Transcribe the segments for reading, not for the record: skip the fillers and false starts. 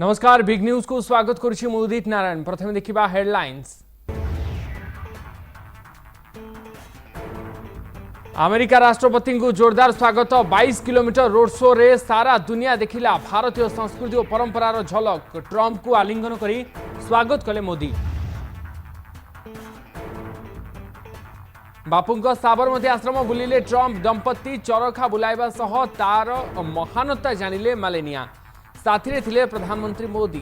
नमस्कार big news को स्वागत करुछि मु उदित नारायण। प्रथमे देखिबा हेडलाइंस। अमेरिका राष्ट्रपति को जोरदार स्वागत। 22 किलोमीटर रोड शो रे सारा दुनिया देखिला भारतीय संस्कृति और परंपरार झलक। ट्रंप को आलिंगन करी स्वागत कले मोदी। बापूंको साबरमती आश्रम बुलिले ट्रंप दंपति। चरखा बुलाइबा सह तार महानता जानिले मेलानिया। साथी थिले प्रधानमंत्री मोदी।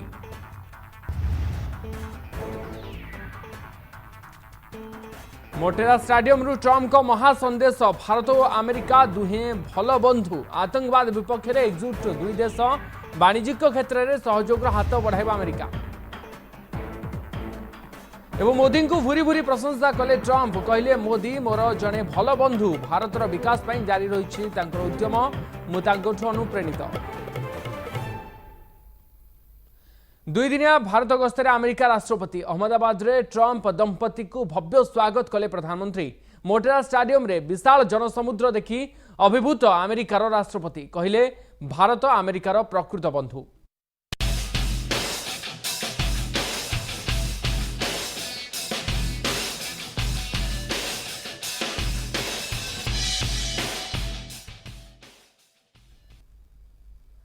मोटेरा स्टाडियम रु ट्रंप को महासंदेश। भारत और अमेरिका दुहे भल बंधु। आतंकवाद विपक्ष में एकजुट दुई देश। वाणिज्यिक क्षेत्र में सहयोग हाथ बढ़ाइबा अमेरिका। एवं मोदी को भूरी भूरी प्रशंसा कले ट्रंप। कहले मोदी मोर जड़े भल बंधु। भारतर विकास ପାଇଁ जारी रही उद्यम मुझू अनुप्रेरित। दुई दिनिया भारत गस्तर अमेरिका राष्ट्रपति। अहमदाबाद रे ट्रंप दंपति को भव्य स्वागत कले प्रधानमंत्री। मोटेरा स्टाडियम रे विशाल जनसमुद्र देखि अभिभूत अमेरिकार राष्ट्रपति। कहले भारत अमेरिकार प्रकृत बंधु।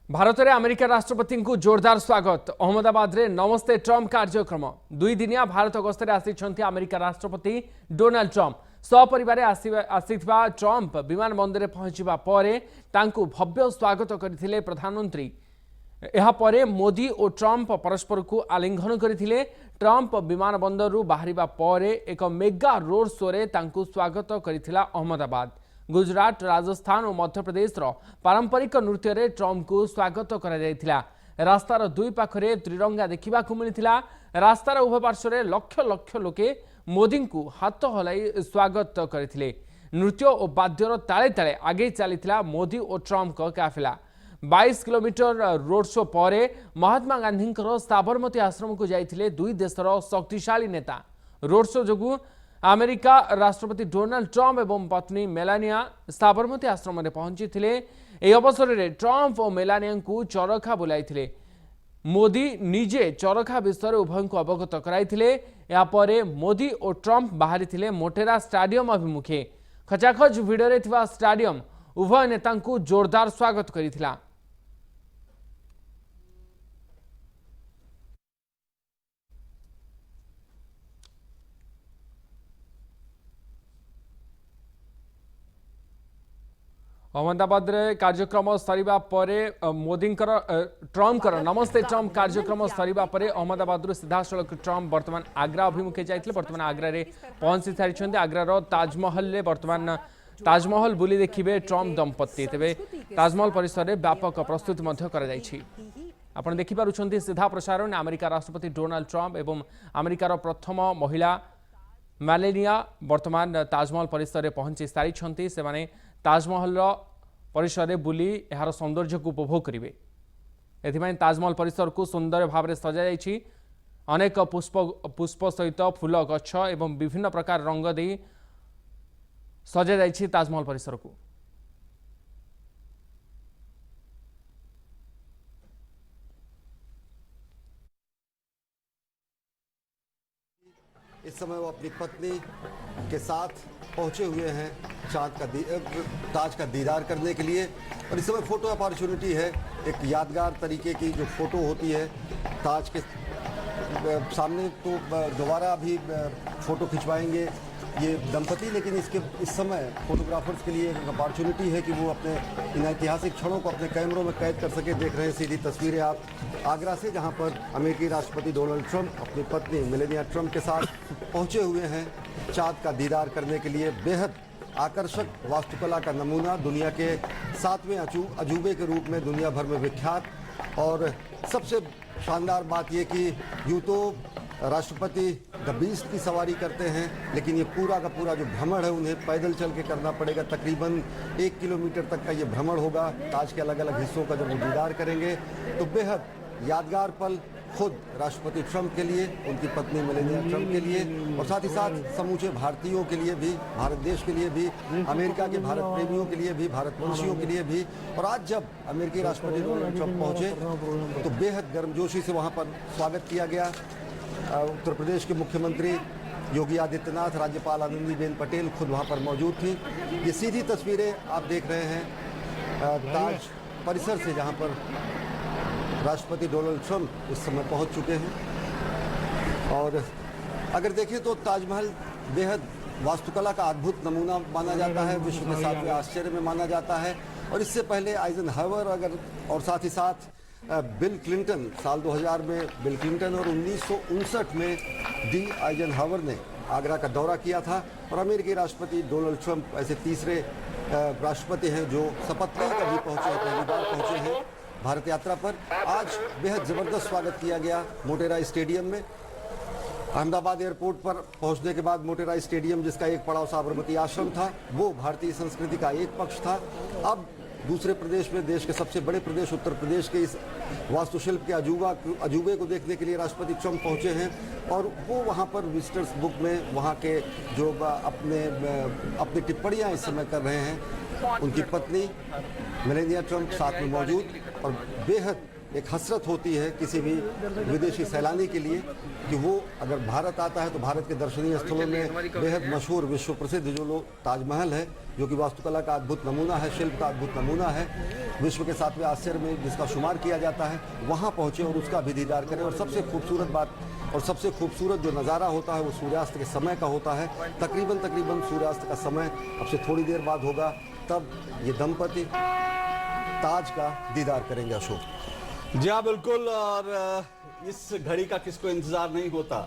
भारत में अमेरिका राष्ट्रपति को जोरदार स्वागत। अहमदाबाद रे नमस्ते ट्रंप कार्यक्रम। दुई दिनिया भारत गस्तर आसी अमेरिका राष्ट्रपति डोनाल्ड ट्रंप। सपरिवार आसीथिबा ट्रंप विमान बंदर में पहुंचवा पर तांकु भव्य स्वागत करथिले प्रधानमंत्री। एहा परे मोदी और ट्रंप परस्पर को आलिंगन करथिले। ट्रंप विमान बंदर रु बाहरिबा परे एक मेगा रोड शो रे तांकु स्वागत करथिला अहमदाबाद। गुजरात, राजस्थान और मध्य प्रदेश पारंपरिक नृत्य रे ट्रंप को स्वागत करा जायथिला। रास्तार दुई पाखरे त्रिरंगा देखा मिलता। रास्तार उभय पार्श्व रे लक्ष लक्ष लोके मोदी को हाथ हलाई स्वागत करथिले। नृत्य और वाद्यर ताले ताले आगे चलीथिला मोदी और ट्रंप का काफिला। 22 किलोमीटर रोड शो पर महात्मा गांधी साबरमती आश्रम को जाइथिले दुई देशर शक्तिशाली नेता। रोड शो जोगु अमेरिका राष्ट्रपति डोनाल्ड ट्रंप एवं पत्नी मेलानिया साबरमती आश्रम में पहुंची थे। यह अवसर में ट्रंप और मेलानिया को चरखा बुलाई। मोदी निजे चरखा विषय उभय को अवगत कराइथिले। यापर मोदी और ट्रंप बाहरी थे मोटेरा स्टाडियम अभिमुखे। खचाखच भिड़े थिबा स्टाडियम उभय नेता को जोरदार स्वागत करिथिला। अहमदाबाद रे कार्यक्रम सरीबा परे मोदी ट्रंप नमस्ते ट्रंप कार्यक्रम सरीबा परे अहमदाबाद रु सीधासलख ट्रंप वर्तमान आग्रा अभिमुखे जाइथिले। वर्तमान आग्रा रे पहुंची सारी। आग्रार ताजमहल रे वर्तमान ताजमहल बुली देखिबे ट्रंप दंपति। तेबे ताजमहल परिसर रे व्यापक प्रस्तुति मध्य करा जाइछि। आपण देखि पारुछन्ती सीधा प्रसारण अमेरिका राष्ट्रपति डोनाल्ड ट्रंप एवं अमेरिकार प्रथम महिला मेलानिया वर्तमान ताजमहल परिसर रे पहुंची सारी। से माने ताजमहल परिसर में बुली यार सौंदर्य को उपभोग करेंगे। एथिपाई ताजमहल परिसर को सुंदर भाव में सजा जाइछि। अनेक पुष्प सहित फूल गछ एवं विभिन्न प्रकार रंग दे सजा जाइछि ताजमहल परिसर को। इस समय वो अपनी पत्नी के साथ पहुंचे हुए हैं ताज का दीदार करने के लिए। और इस समय फोटो अपॉर्चुनिटी है। एक यादगार तरीके की जो फोटो होती है ताज के सामने, तो दोबारा अभी फोटो खिंचवाएंगे ये दंपति। लेकिन इस समय फोटोग्राफर्स के लिए एक अपॉर्चुनिटी है कि वो अपने इन ऐतिहासिक क्षणों को अपने कैमरों में कैद कर सके। देख रहे हैं सीधी तस्वीरें आप आगरा से, जहां पर अमेरिकी राष्ट्रपति डोनाल्ड ट्रंप अपनी पत्नी मेलानिया ट्रंप के साथ पहुंचे हुए हैं चाँद का दीदार करने के लिए। बेहद आकर्षक वास्तुकला का नमूना, दुनिया के 7वें अजूबे के रूप में दुनिया भर में विख्यात। और सबसे शानदार बात यह कि यूँ तो राष्ट्रपति द बीस्ट की सवारी करते हैं, लेकिन ये पूरा का पूरा जो भ्रमण है उन्हें पैदल चल के करना पड़ेगा। तकरीबन 1 किलोमीटर तक का ये भ्रमण होगा। ताज के अलग अलग हिस्सों का जब वो दीदार करेंगे तो बेहद यादगार पल खुद राष्ट्रपति ट्रंप के लिए, उनकी पत्नी मेलानिया ट्रंप के लिए और साथ ही साथ समूचे भारतीयों के लिए भी, भारत देश के लिए भी, अमेरिका के भारत प्रेमियों के लिए भी, भारतवंशियों के लिए भी। और आज जब अमेरिकी राष्ट्रपति डोनाल्ड ट्रंप पहुंचे तो बेहद गर्मजोशी से वहां पर स्वागत किया गया। उत्तर प्रदेश के मुख्यमंत्री योगी आदित्यनाथ, राज्यपाल आनंदीबेन पटेल खुद वहां पर मौजूद थी। ये सीधी तस्वीरें आप देख रहे हैं ताज परिसर से, जहां पर राष्ट्रपति डोनाल्ड ट्रंप इस समय पहुंच चुके हैं। और अगर देखें तो ताजमहल बेहद वास्तुकला का अद्भुत नमूना माना जाता है, विश्व के 7वें आश्चर्य में माना जाता है। और इससे पहले आइजनहावर और साथ ही साथ बिल क्लिंटन, साल 2000 में बिल क्लिंटन और 1959 में डी आइजनहावर ने आगरा का दौरा किया था। और अमेरिकी राष्ट्रपति डोनाल्ड ट्रंप ऐसे तीसरे राष्ट्रपति हैं जो शपथ लेकर भी पहुंचे हैं, पहली बार पहुंचे हैं भारत यात्रा पर। आज बेहद जबरदस्त स्वागत किया गया मोटेरा स्टेडियम में। अहमदाबाद एयरपोर्ट पर पहुंचने के बाद मोटेरा स्टेडियम, जिसका एक पड़ाव साबरमती आश्रम था, वो भारतीय संस्कृति का एक पक्ष था। अब दूसरे प्रदेश में, देश के सबसे बड़े प्रदेश उत्तर प्रदेश के इस वास्तुशिल्प के अजूबे को देखने के लिए राष्ट्रपति ट्रंप पहुंचे हैं। और वो वहां पर विजिटर्स बुक में वहां के जो अपनी टिप्पणियां इस समय कर रहे हैं, उनकी पत्नी मेलानिया ट्रंप साथ में मौजूद। और बेहद एक हसरत होती है किसी भी विदेशी सैलानी के लिए कि वो अगर भारत आता है तो भारत के दर्शनीय स्थलों में बेहद मशहूर, विश्व प्रसिद्ध जो ताजमहल है, जो कि वास्तुकला का अद्भुत नमूना है, शिल्प का अद्भुत नमूना है, विश्व के 7वें आश्चर्य में जिसका शुमार किया जाता है, वहाँ पहुँचे और उसका भी दीदार करें। और सबसे खूबसूरत बात और सबसे खूबसूरत जो नज़ारा होता है वो सूर्यास्त के समय का होता है। तकरीबन सूर्यास्त का समय अब से थोड़ी देर बाद होगा, तब ये दंपति ताज का दीदार करेंगे। अशोक जी हाँ, बिल्कुल। और इस घड़ी का किसको इंतजार नहीं होता।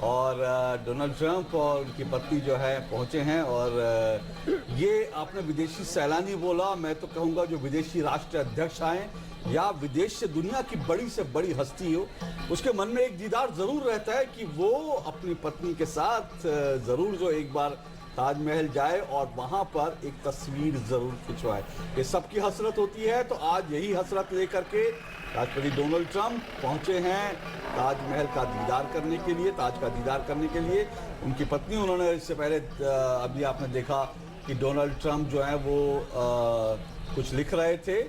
और डोनाल्ड ट्रंप और उनकी पत्नी जो है पहुंचे हैं। और ये आपने विदेशी सैलानी बोला, मैं तो कहूँगा जो विदेशी राष्ट्र अध्यक्ष आए या विदेश से दुनिया की बड़ी से बड़ी हस्ती हो, उसके मन में एक दीदार जरूर रहता है कि वो अपनी पत्नी के साथ जरूर जो एक बार ताजमहल जाए और वहां पर एक तस्वीर जरूर खिंचवाए। ये सबकी हसरत होती है। तो आज यही हसरत लेकर के राष्ट्रपति डोनाल्ड ट्रंप पहुंचे हैं ताजमहल का दीदार करने के लिए, ताज का दीदार करने के लिए। उनकी पत्नी, उन्होंने इससे पहले अभी आपने देखा कि डोनाल्ड ट्रंप जो है वो कुछ लिख रहे थे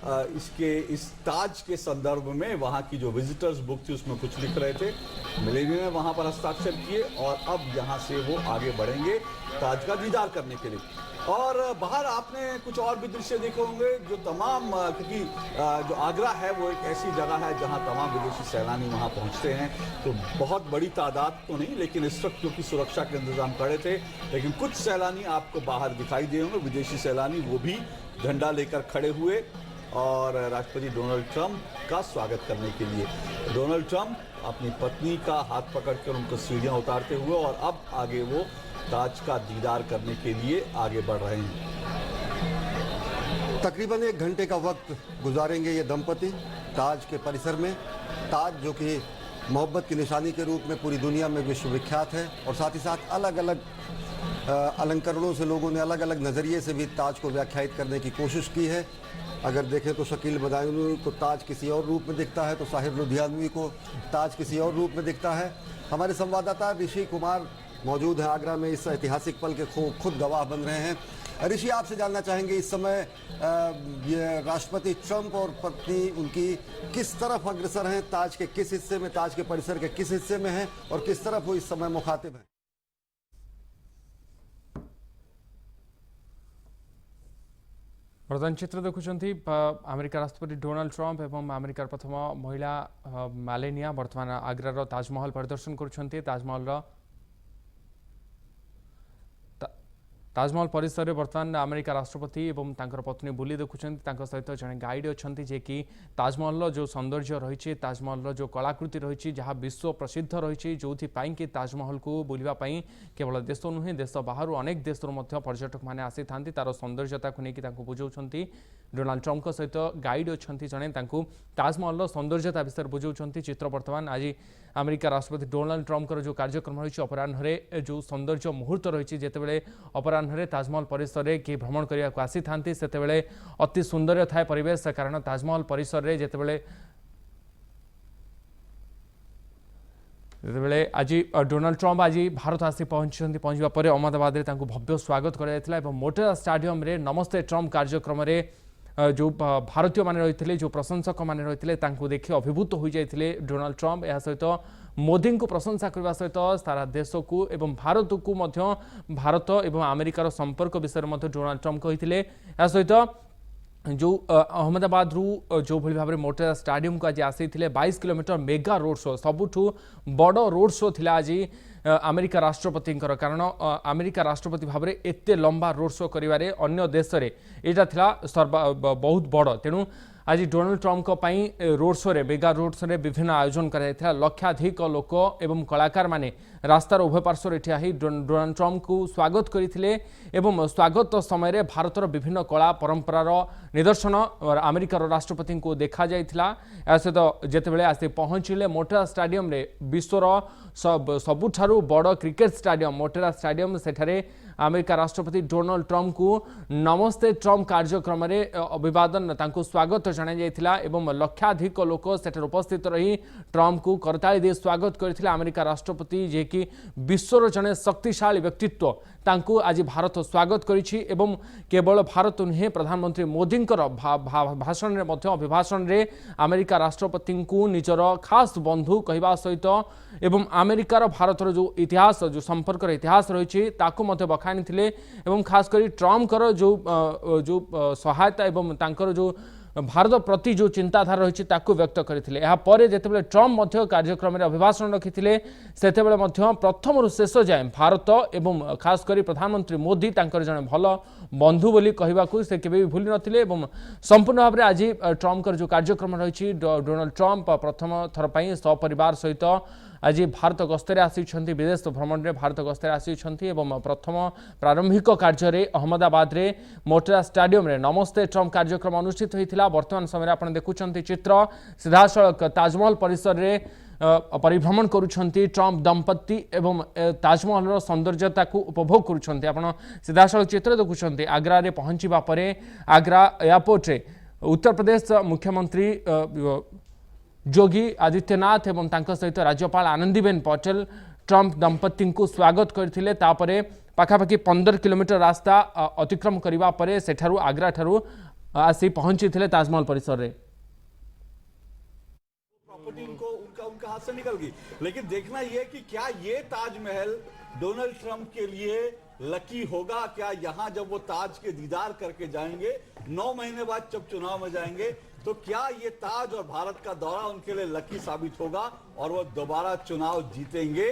इस ताज के संदर्भ में। वहाँ की जो विजिटर्स बुक थी उसमें कुछ लिख रहे थे, मेलानिया ने वहाँ पर हस्ताक्षर किए और अब यहाँ से वो आगे बढ़ेंगे ताज का दीदार करने के लिए। और बाहर आपने कुछ और भी दृश्य देखे होंगे जो तमाम, क्योंकि जो आगरा है वो एक ऐसी जगह है जहाँ तमाम विदेशी सैलानी वहाँ पहुँचते हैं। तो बहुत बड़ी तादाद तो नहीं, लेकिन इस वक्त क्योंकि सुरक्षा के इंतजाम करे थे, लेकिन कुछ सैलानी आपको बाहर दिखाई दे होंगे, विदेशी सैलानी, वो भी झंडा लेकर खड़े हुए और राष्ट्रपति डोनाल्ड ट्रंप का स्वागत करने के लिए। डोनाल्ड ट्रंप अपनी पत्नी का हाथ पकड़कर उनको सीढ़ियां उतारते हुए और अब आगे वो ताज का दीदार करने के लिए आगे बढ़ रहे हैं। तकरीबन 1 घंटे का वक्त गुजारेंगे ये दंपति ताज के परिसर में। ताज जो कि मोहब्बत की निशानी के रूप में पूरी दुनिया में विश्वविख्यात है और साथ ही साथ अलग अलग अलंकरणों से लोगों ने अलग अलग नज़रिए से भी ताज को व्याख्यायित करने की कोशिश की है। अगर देखें तो शकील बदायूनी को ताज किसी और रूप में दिखता है, तो साहिर लुधियानवी को ताज किसी और रूप में दिखता है। हमारे संवाददाता ऋषि कुमार मौजूद हैं आगरा में, इस ऐतिहासिक पल के खुद गवाह बन रहे हैं। ऋषि, आपसे जानना चाहेंगे इस समय ये राष्ट्रपति ट्रंप और पत्नी उनकी किस तरफ अग्रसर हैं, ताज के किस हिस्से में, ताज के परिसर के किस हिस्से में हैं और किस तरफ वो इस समय मुखातिब हैं? प्रधान चित्र देखुंट अमेरिका राष्ट्रपति डोनाल्ड ट्रंप एवं अमेरिकार प्रथम महिला मेलानिया बर्तमान आग्रार ताजमहल परिदर्शन करुछन्ति। ताजमहल परिसर में बर्तमान अमेरिका राष्ट्रपति एवं तांकर पत्नी बुली देखुंट। सहित जड़े गाइड अच्छा जे कि ताजमहल जो सौंदर्य रही, ताजमहल जो कलाकृति रही, जहाँ विश्व प्रसिद्ध रही, जो कि ताजमहल को बुलावाई केवल देश नुहे देश बाहर अनेक देशर पर्यटक मैंने आसी था, तार सौंदर्यता को लेकिन बुझाऊँ। डोनाल्ड ट्रंप सहित गाइड अच्छा जड़े ताजमहल सौंदर्यता विषय बुझाऊँ। चित्र बर्तमान आज अमेरिका राष्ट्रपति डोनाल्ड ट्रंप जो कार्यक्रम रही अपराह्न जो सौंदर्य मुहूर्त रही, जितेबाला अपराह्न ताजमहल परिसर में किए भ्रमण करने को आसी था, से अति सुंदर थाए परिवेश। कारण ताजमहल परिसर में जितेबाला ଯେତେବେଳେ ଆଜି ଡୋନାଲ୍ଡ ଟ୍ରମ୍ପ ଆଜି ଭାରତ ଆସି ପହଞ୍ଚିବା ପରେ ଅହମ୍ମଦାବାଦରେ ତାଙ୍କୁ ଭବ୍ୟ ସ୍ୱାଗତ କରାଯାଇଥିଲା ଏବଂ ମୋଟେରା ଷ୍ଟାଡିୟମରେ ନମସ୍ତେ ଟ୍ରମ୍ପ କାର୍ଯ୍ୟକ୍ରମରେ जो भारतीय मान रही जो प्रशंसक मान रही देखि अभिभूत हो जाते डोनाल्ड ट्रम्प यह सहित मोदी को प्रशंसा करने सहित सारा देश को एवं भारत को भारत एवं अमेरिकार संपर्क विषय में डोनाल्ड ट्रम्प कही सहित जो अहमदाबाद जो भली भाव में मोटेरा स्टाडियम को आज आसी 22 किलोमीटर मेगा रोड शो सबुठ बड़ रोड शो थिला आज अमेरिका राष्ट्रपति कारण अमेरिका राष्ट्रपति भाव में एत लंबा रोड शो करिवारे अन्य देश में यहाँ थिला बहुत बड़ तेणु आज Donald Trump road show mega road show विभिन्न आयोजन कर लक्षाधिक लोक एवं कलाकार माने रास्तार उभय पार्श्वर ठिया डोनाल्ड ट्रम्प को स्वागत करते एवं स्वागत समय भारतर विभिन्न कला परंपरार निदर्शन अमेरिकार राष्ट्रपति को देखा जाइथिला सहित जितेबाला आसी पहुँचले मोटेरा स्टाडियम रे विश्वर सबुठारु बड़ क्रिकेट स्टाडियम मोटेरा स्टाडियम सेठारे अमेरिका राष्ट्रपति डोनाल्ड ट्रम्प को नमस्ते ट्रम्प कार्यक्रम में अभिवादन तांको स्वागत जणाई जाइथिला एवं लक्षाधिक लोक सेठारे उपस्थित रही ट्रम्प को करताली दे स्वागत करथिले अमेरिका राष्ट्रपति जे कि विश्वर जने शक्तिशाली व्यक्तित्व तांको आज भारत स्वागत करिछि एवं केवल भारत नुहे प्रधानमंत्री मोदी भाषण अभिभाषण रे अमेरिका राष्ट्रपति को निजर खास बंधु कहवा सहित एवं अमेरिकार भारतर जो इतिहास जो संपर्क इतिहास रही ताकू मते बखानी थिले एवं खास करी ट्रम्प जो सहायता एवं तांकर जो भारत प्रति जो चिंताधारा रही व्यक्त करते जितेबाला ट्रम्प कार्यक्रम में अभिभाषण रखी से प्रथम शेष जाए भारत एवं खास करी प्रधानमंत्री मोदी जड़े भल बंधु बोली कहवाक से केवे भी भूली नथिले संपूर्ण भाव में आज ट्रम्प जो कार्यक्रम रही डोनाल्ड ट्रम्प प्रथम थर पर सपरिवार सहित आज भारत गस्तर आसी विदेश भ्रमण में भारत गस्तर आसी प्रथम प्रारंभिक कार्य अहमदाबाद रे मोटेरा स्टाडियम रे नमस्ते ट्रम्प कार्यक्रम अनुष्ठित होता वर्तमान समय आप देखुं चित्र सीधासख ताजमहल परिसर रे परिभ्रमण करुछंती ट्रम्प दंपति एवं ताजमहल सौंदर्यता को उपभोग करुछंती आपण सीधासख चित्र देखुछंती आग्रा रे पहुंचीबा परे आग्रा एयरपोर्ट रे उत्तर प्रदेश मुख्यमंत्री योगी आदित्यनाथ एवं तांका सहित राज्यपाल आनंदीबेन पटेल ट्रम्प दंपति को स्वागत करथिले तापरे पाखापाखि 15 किलोमीटर रास्ता अतिक्रम करिबा परे सेठारु आग्रा ठारु आसी पहुंचीथिले ताजमहल परिसर रे प्रॉपर्टी उनका हाथ से निकल गई। लेकिन देखना यह कि क्या ये ताजमहल डोनाल्ड ट्रम्प के लिए लकी होगा, क्या यहां जब वो ताज के दीदार करके जाएंगे 9 महीने बाद जब चुनाव में जाएंगे तो क्या ये ताज और भारत का दौरा उनके लिए लकी साबित होगा और वो दोबारा चुनाव जीतेंगे,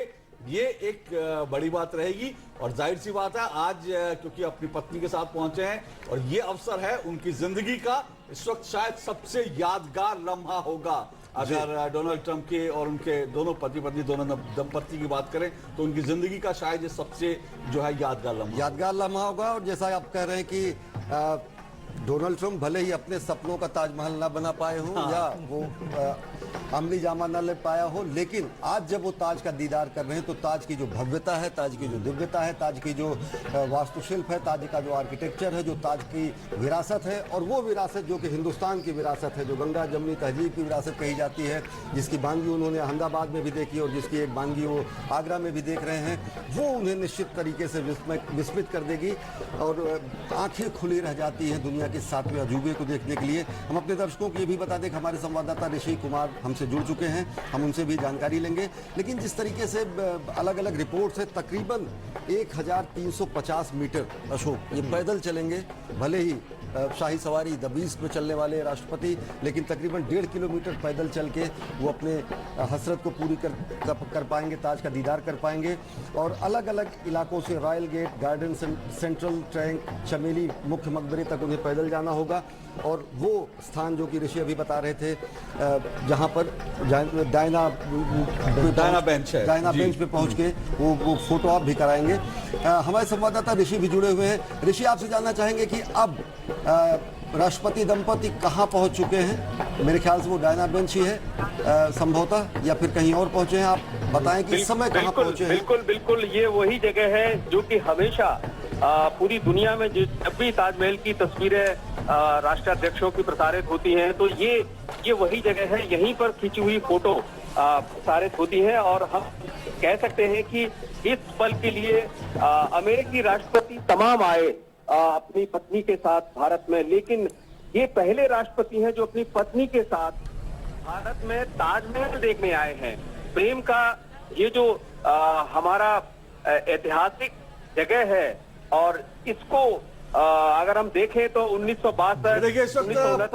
ये एक बड़ी बात रहेगी। और जाहिर सी बात है आज क्योंकि अपनी पत्नी के साथ पहुंचे हैं और ये अवसर है उनकी जिंदगी का, इस वक्त शायद सबसे यादगार लम्हा होगा। अगर डोनाल्ड ट्रम्प के और उनके दोनों पति पत्नी दोनों दंपति की बात करें तो उनकी जिंदगी का शायद ये सबसे जो है यादगार लम्हा होगा। और जैसा आप कह रहे हैं कि डोनाल्ड ट्रम्प भले ही अपने सपनों का ताजमहल ना बना पाए हो या वो अमली जामा ना ले पाया हो, लेकिन आज जब वो ताज का दीदार कर रहे हैं तो ताज की जो भव्यता है, ताज की जो दिव्यता है, ताज की जो वास्तुशिल्प है, ताज का जो आर्किटेक्चर है, जो ताज की विरासत है और वो विरासत जो कि हिंदुस्तान की विरासत है, जो गंगा जमनी तहजीब की विरासत कही जाती है, जिसकी बानगी उन्होंने अहमदाबाद में भी देखी और जिसकी एक बानगी वो आगरा में भी देख रहे हैं, वो उन्हें निश्चित तरीके से विस्मित कर देगी और आंखें खुली रह जाती हैं दुनिया के 7वें अजूबे को देखने के लिए। हम अपने दर्शकों को ये भी बता दें कि हमारे संवाददाता ऋषि कुमार हमसे जुड़ चुके हैं, हम उनसे भी जानकारी लेंगे। लेकिन जिस तरीके से अलग अलग रिपोर्ट्स है, तकरीबन 1350 मीटर अशोक ये पैदल चलेंगे, भले ही शाही सवारी द बीस्ट में चलने वाले राष्ट्रपति, लेकिन तकरीबन 1.5 किलोमीटर पैदल चल के वो अपने हसरत को पूरी कर पाएंगे, ताज का दीदार कर पाएंगे। और अलग अलग इलाकों से royal gate, garden central tank, चमेली मुख्य मकबरे तक उन्हें पैदल जाना होगा। और वो स्थान जो कि ऋषि अभी बता रहे थे जहाँ पर डायना बेंच पे पहुँच के वो फोटो आप भी कराएंगे। हमारे संवाददाता ऋषि भी जुड़े हुए हैं। ऋषि, आपसे जानना चाहेंगे कि अब राष्ट्रपति दंपति कहाँ पहुँच चुके हैं? मेरे ख्याल से वो डायना बेंच ही है संभवतः, या फिर कहीं और पहुँचे हैं? आप बताएं कि इस समय कहाँ पहुँचे हैं? बिल्कुल ये वही जगह है जो कि हमेशा पूरी दुनिया में जब भी ताजमहल की तस्वीरें राष्ट्राध्यक्षों की प्रसारित होती हैं तो ये वही जगह है। यहीं पर खींची हुई फोटो प्रसारित होती है। और हम कह सकते हैं कि इस पल के लिए अमेरिकी राष्ट्रपति तमाम आए अपनी पत्नी के साथ भारत में, लेकिन ये पहले राष्ट्रपति हैं जो अपनी पत्नी के साथ भारत में ताजमहल देखने आए हैं। प्रेम का ये जो हमारा ऐतिहासिक जगह है, और इसको अगर हम देखें तो 1962 देखिए इस वक्त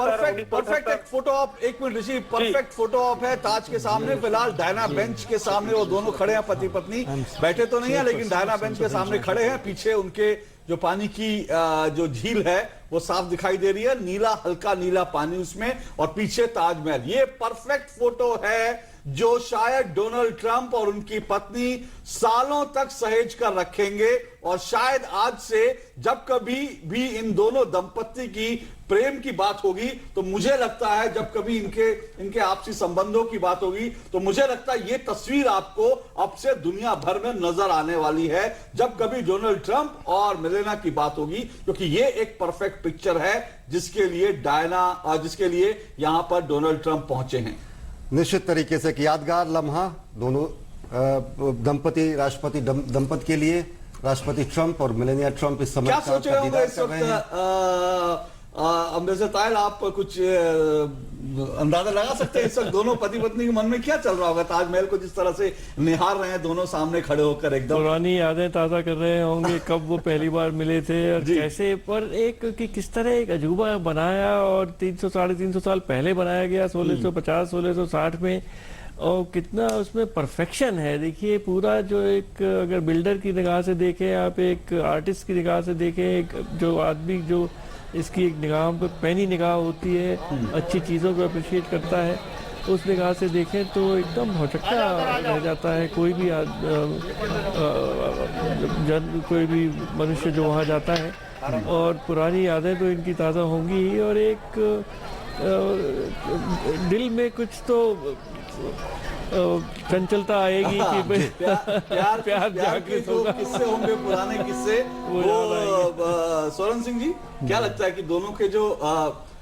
परफेक्ट एक फोटो ऑफ, एक minute Rishi, perfect photo of है ताज के सामने। फिलहाल डायना बेंच के सामने वो दोनों खड़े हैं, पति पत्नी बैठे तो नहीं है लेकिन डायना बेंच के सामने खड़े हैं। पीछे उनके जो पानी की जो झील है वो साफ दिखाई दे रही है, नीला, हल्का नीला पानी उसमें, और पीछे ताजमहल। ये परफेक्ट फोटो है जो शायद डोनाल्ड ट्रंप और उनकी पत्नी सालों तक सहेज कर रखेंगे। और शायद आज से जब कभी भी इन दोनों दंपत्ति की प्रेम की बात होगी तो मुझे लगता है, जब कभी इनके आपसी संबंधों की बात होगी तो मुझे लगता है ये तस्वीर आपको अब से दुनिया भर में नजर आने वाली है जब कभी डोनाल्ड ट्रंप और मेलेना की बात होगी, क्योंकि ये एक परफेक्ट पिक्चर है जिसके लिए जिसके लिए यहां पर डोनाल्ड ट्रंप पहुंचे हैं। निश्चित तरीके से एक यादगार लम्हा दोनों दंपति, राष्ट्रपति दंपति के लिए। राष्ट्रपति ट्रंप और मेलेनिया ट्रंप इस समय क्या सोच रहे होंगे इस वक्त अम्बेसडर तायल, आप कुछ अंदाजा लगा सकते हैं इस वक्त दोनों पति पत्नी के मन में क्या चल रहा होगा? ताजमहल को जिस तरह से निहार रहे हैं दोनों सामने खड़े होकर, एकदम पुरानी यादें ताजा कर रहे होंगे कब वो पहली बार मिले थे और कैसे, पर एक कि किस तरह एक अजूबा बनाया और 300 साढ़े 300 साल पहले बनाया गया 1650 1660 में, और कितना उसमें परफेक्शन है। देखिए पूरा जो एक, अगर बिल्डर की निगाह से देखें आप, एक आर्टिस्ट की निगाह से देखें, एक जो आदमी जो इसकी एक निगाह पे पैनी निगाह होती है, अच्छी चीज़ों को अप्रिशिएट करता है, उस निगाह से देखें तो एकदम भौचक्का रह जाता है कोई भी कोई भी मनुष्य जो वहाँ जाता है। और पुरानी यादें तो इनकी ताज़ा होंगी ही, और एक दिल में कुछ तो चंचलता आएगी कि प्यार जागृत होगा। किस्से होंगे, पुराने किस्से वो सोलन सिंह जी, क्या लगता है कि दोनों के जो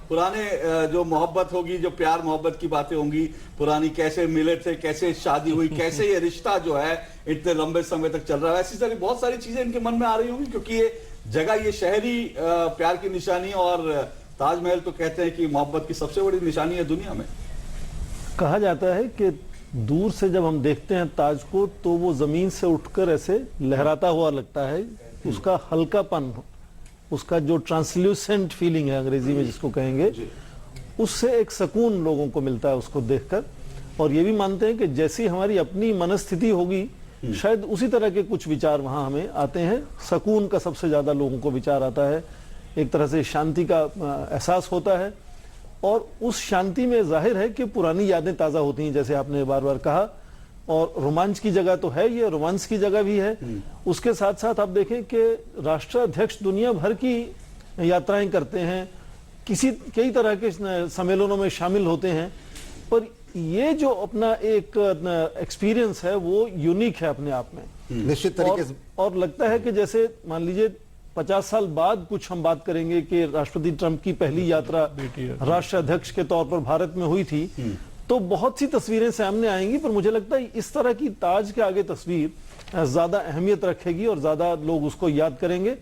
पुराने जो मोहब्बत होगी, जो प्यार मोहब्बत की बातें होंगी, पुरानी कैसे मिले थे, कैसे शादी हुई, कैसे ये रिश्ता जो है इतने लंबे समय तक चल रहा है, ऐसी सारी बहुत सारी चीजें इनके मन में आ रही होंगी, क्योंकि ये जगह, ये शहरी प्यार की निशानी, और ताजमहल तो कहते हैं कि मोहब्बत की सबसे बड़ी निशानी है दुनिया में। कहा जाता है कि दूर से जब हम देखते हैं ताज को तो वो जमीन से उठकर ऐसे लहराता हुआ लगता है, उसका हल्कापन, उसका जो ट्रांसल्यूसेंट फीलिंग है अंग्रेजी में जिसको कहेंगे, उससे एक सुकून लोगों को मिलता है उसको देखकर। और ये भी मानते हैं कि जैसी हमारी अपनी मनस्थिति होगी शायद उसी तरह के कुछ विचार वहां हमें आते हैं। सुकून का सबसे ज्यादा लोगों को विचार आता है, एक तरह से शांति का एहसास होता है, और उस शांति में जाहिर है कि पुरानी यादें ताज़ा होती हैं, जैसे आपने बार बार कहा। और रोमांच की जगह तो है, ये रोमांस की जगह भी है। उसके साथ साथ आप देखें कि राष्ट्राध्यक्ष दुनिया भर की यात्राएं करते हैं, कई तरह के सम्मेलनों में शामिल होते हैं, पर ये जो अपना एक एक्सपीरियंस है वो यूनिक है अपने आप में, निश्चित तरीके से। और लगता है कि जैसे मान लीजिए 50 साल बाद कुछ हम बात करेंगे कि राष्ट्रपति ट्रंप की पहली यात्रा राष्ट्राध्यक्ष के तौर पर भारत में हुई थी, तो बहुत सी तस्वीरें सामने आएंगी, पर मुझे लगता है इस तरह की ताज के आगे तस्वीर ज्यादा अहमियत रखेगी और ज्यादा लोग उसको याद करेंगे,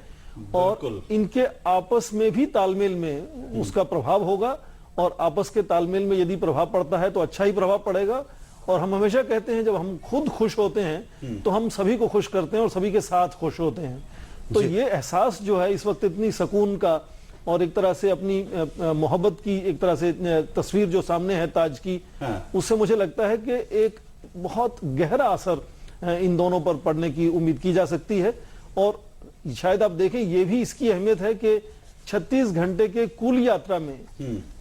और इनके आपस में भी तालमेल में उसका प्रभाव होगा। और आपस के तालमेल में यदि प्रभाव पड़ता है तो अच्छा ही प्रभाव पड़ेगा। और हम हमेशा कहते हैं जब हम खुद खुश होते हैं तो हम सभी को खुश करते हैं और सभी के साथ खुश होते हैं। तो ये एहसास जो है इस वक्त इतनी सुकून का, और एक तरह से अपनी मोहब्बत की एक तरह से तस्वीर जो सामने है ताज की, उससे मुझे लगता है कि एक बहुत गहरा असर इन दोनों पर पड़ने की उम्मीद की जा सकती है। और शायद आप देखें ये भी इसकी अहमियत है कि 36 घंटे के कुल यात्रा में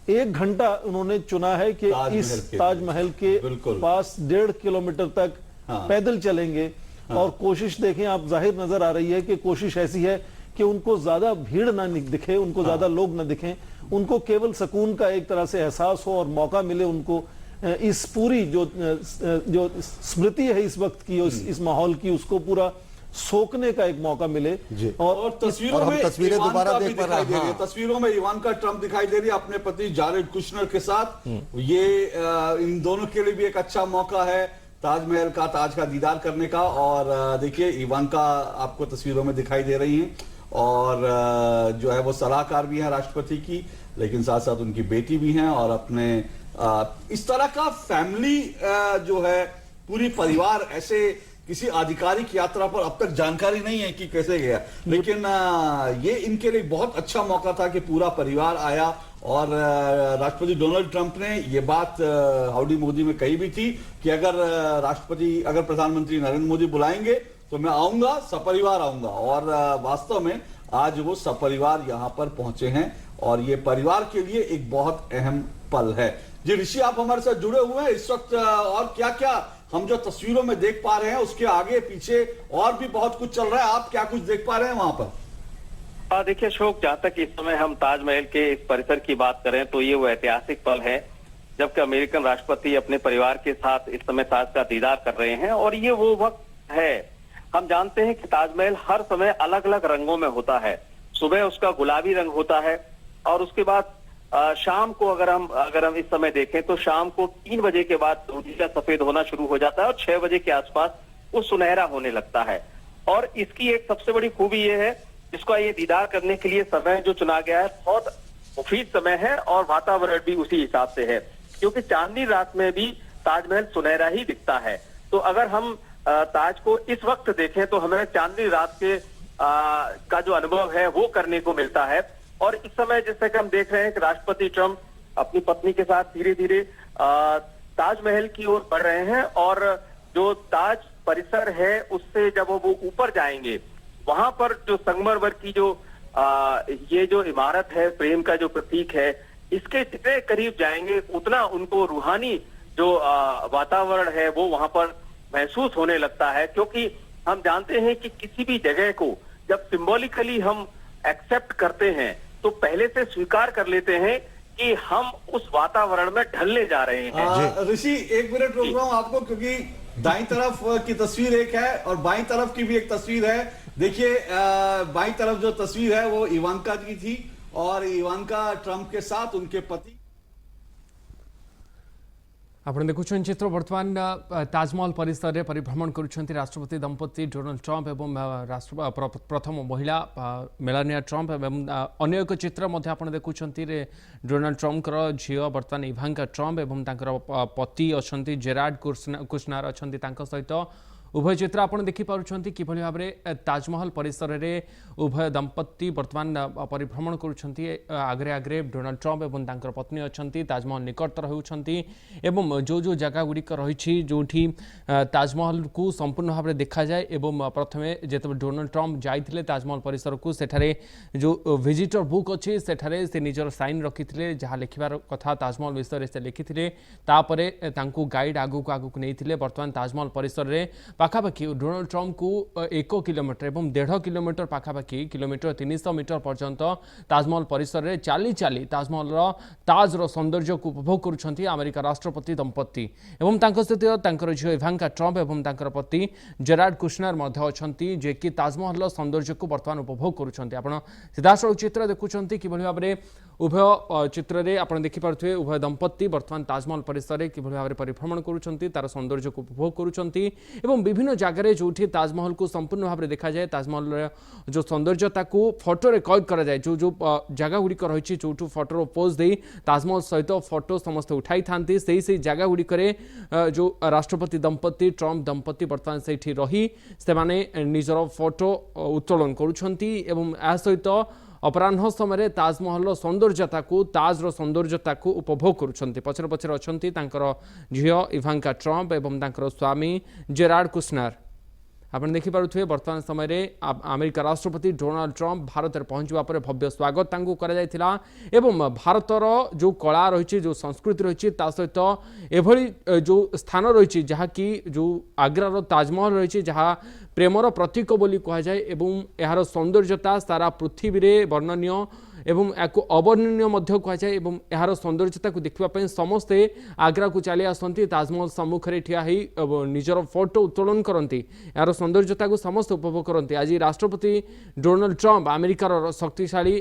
1 घंटा उन्होंने चुना है कि इस ताजमहल के पास 1.5 किलोमीटर तक पैदल चलेंगे। और कोशिश देखें आप, जाहिर नजर आ रही है कि कोशिश ऐसी है कि उनको ज्यादा भीड़ ना दिखे, उनको ज्यादा लोग ना दिखें, उनको केवल सुकून का एक तरह से एहसास हो और मौका मिले उनको इस पूरी जो स्मृति है इस वक्त की, इस माहौल की, उसको पूरा सोखने का एक मौका मिले। जी। और तस्वीरों और हम में तस्वीरें इवानका दोबारा भी देख पा दिखाई रहे दे रही है। हैं। तस्वीरों में इवानका ट्रंप दिखाई दे रही है अपने पति जारेड कुशनर के साथ। ये इन दोनों के लिए भी एक अच्छा मौका है ताजमहल का, ताज का दीदार करने का। और देखिए इवानका आपको तस्वीरों में दिखाई दे रही हैं और जो है वो सलाहकार भी है राष्ट्रपति की, लेकिन साथ साथ उनकी बेटी भी हैं। और अपने इस तरह का फैमिली जो है पूरी परिवार, ऐसे किसी आधिकारिक यात्रा पर अब तक जानकारी नहीं है कि कैसे गया, लेकिन ये इनके लिए बहुत अच्छा मौका था कि पूरा परिवार आया। और राष्ट्रपति डोनाल्ड ट्रंप ने ये बात हाउडी मोदी में कही भी थी कि अगर प्रधानमंत्री नरेंद्र मोदी बुलाएंगे तो मैं आऊंगा, सपरिवार आऊंगा। और वास्तव में आज वो सपरिवार यहां पर पहुंचे हैं और ये परिवार के लिए एक बहुत अहम पल है। जी ऋषि, आप हमारे साथ जुड़े हुए हैं इस वक्त, और क्या क्या हम जो तस्वीरों में देख पा रहे हैं उसके आगे पीछे और भी बहुत कुछ चल रहा है, आप क्या कुछ देख पा रहे हैं वहां पर? देखिए अशोक, जहां तक इस समय हम ताजमहल के इस परिसर की बात करें तो ये वो ऐतिहासिक पल है जबकि अमेरिकन राष्ट्रपति अपने परिवार के साथ इस समय ताज का दीदार कर रहे हैं। और ये वो वक्त है, हम जानते हैं कि ताजमहल हर समय अलग अलग रंगों में होता है। सुबह उसका गुलाबी रंग होता है और उसके बाद शाम को अगर हम इस समय देखें तो शाम को 3 बजे के बाद दूधिया सफेद होना शुरू हो जाता है और 6 बजे के आसपास वो सुनहरा होने लगता है। और इसकी एक सबसे बड़ी खूबी ये है, इसका ये दीदार करने के लिए समय जो चुना गया है बहुत मुफीद समय है और वातावरण भी उसी हिसाब से है, क्योंकि चांदनी रात में भी ताजमहल सुनहरा ही दिखता है। तो अगर हम ताज को इस वक्त देखें तो हमें चांदनी रात के का जो अनुभव है वो करने को मिलता है। और इस समय जैसे कि हम देख रहे हैं कि राष्ट्रपति ट्रंप अपनी पत्नी के साथ धीरे धीरे ताजमहल की ओर बढ़ रहे हैं और जो ताज परिसर है उससे जब वो ऊपर जाएंगे वहां पर जो संगमरमर की जो ये जो इमारत है, प्रेम का जो प्रतीक है, इसके जितने करीब जाएंगे उतना उनको रूहानी जो वातावरण है वो वहां पर महसूस होने लगता है। क्योंकि हम जानते हैं कि किसी भी जगह को जब सिंबॉलिकली हम एक्सेप्ट करते हैं तो पहले से स्वीकार कर लेते हैं कि हम उस वातावरण में ढलने जा रहे हैं। ऋषि, 1 मिनट रोक रहा हूं आपको, क्योंकि दाईं तरफ की तस्वीर एक है और बाईं तरफ की भी एक तस्वीर है। देखिए बाईं तरफ जो तस्वीर है वो इवानका की थी और इवानका ट्रंप के साथ उनके पति। आपण देखुछन चित्र वर्तमान ताजमहल परिसर में परिभ्रमण करुछंती राष्ट्रपति दंपति डोनाल्ड ट्रंप एवं प्रथम महिला मेलानिया ट्रंप एवं अन्य एक चित्र मध्य आपण देखुछंती डोनाल्ड ट्रंप झील वर्तमान इवांका ट्रंप एवं तांकर पति अछंती जेराड कुशनर अछंती तांको सहित उभय चित्र आप देखिपुंट कि भाव में ताजमहल परिसर में उभय दंपति वर्तमान परिभ्रमण करुँच आगे आगे डोनाल्ड ट्रंप एवं तांकर पत्नी अच्छा ताजमहल निकटतर होती एवं जो जो जगह गुड़िक रही जो ताजमहल को संपूर्ण भाव में देखा जाए एवं प्रथमे जो डोनाल्ड ट्रंप जाते ताजमहल परिसर को सेठारे जो विजिटर बुक अच्छी सेठारे से निजर साइन रखी जहाँ लिखार कथा ताजमहल विषय से लिखी तापरे गाइड आगू आगू नहीं बर्तमान ताजमहल परिसर में पाखापाखि डोनाल्ड ट्रंप को 1 किलोमीटर एवं 1.5 किलोमीटर पाखापाखि किलोमीटर 300 मीटर पर्यंत ताजमहल परिसर में चाली चाली ताजमहल ताजर सौंदर्य को उपभोग करुँच अमेरिका राष्ट्रपति दंपति एवं सहित झील इवांका ट्रंप एवं पति जेराड कुशनर अच्छा जे कि ताजमहल सौंदर्य को बर्तमान उपभोग करुँच। आप सीधासख चित्र देखुं कि भाव में उभय चित्र में आप देखिपे उभय दंपति बर्तमान ताजमहल परिसर में किभली भाव में परिभ्रमण करुँच तार सौंदर्य को उपभोग करुँच एवं विभिन्न जगह जो ताजमहल को संपूर्ण भाव में देखा जाए ताजमहल जो सौंदर्यता को फोटो कैद करा जाए जो जो जगह गुड़िक रही जो फोटोर पोज दे ताजमहल सहित फोटो समस्ते उठाई था से जगह गुड़िक जो राष्ट्रपति दंपति ट्रंप दंपति बर्तमान से रही से निजर फोटो उत्तोलन करुँच सहित अपराह समय ताजमहल सौंदर्यता को ताजर सौंदर्यता को उपभोग करुँच। पचर पचर अच्छा झील इवांका ट्रंप एवं स्वामी जेराड कुशनर आप देखिपे बर्तमान समय अमेरिका राष्ट्रपति डोनाल्ड ट्रंप भारत में पहुंचवा पर भव्य स्वागत एवं भारतर जो कला रही जो संस्कृति रही सहित एभली जो स्थान रही जहाँ कि जो आग्रार ताजमहल रही जहाँ प्रेमर प्रतीक बोली कहुए एवं यार सौंदर्यता सारा पृथ्वी में वर्णनीय एवं याकु अवर्णनीय मध्य कहुए एवं यार सौंदर्यता को देखा समस्ते आग्रा को चली आसती ताजमहल सम्मुखें ठिया निजर फोटो उत्तोलन करती यार सौंदर्यता को समस्त उपभोग करती आज राष्ट्रपति डोनाल्ड ट्रंप अमेरिकार शक्तिशाली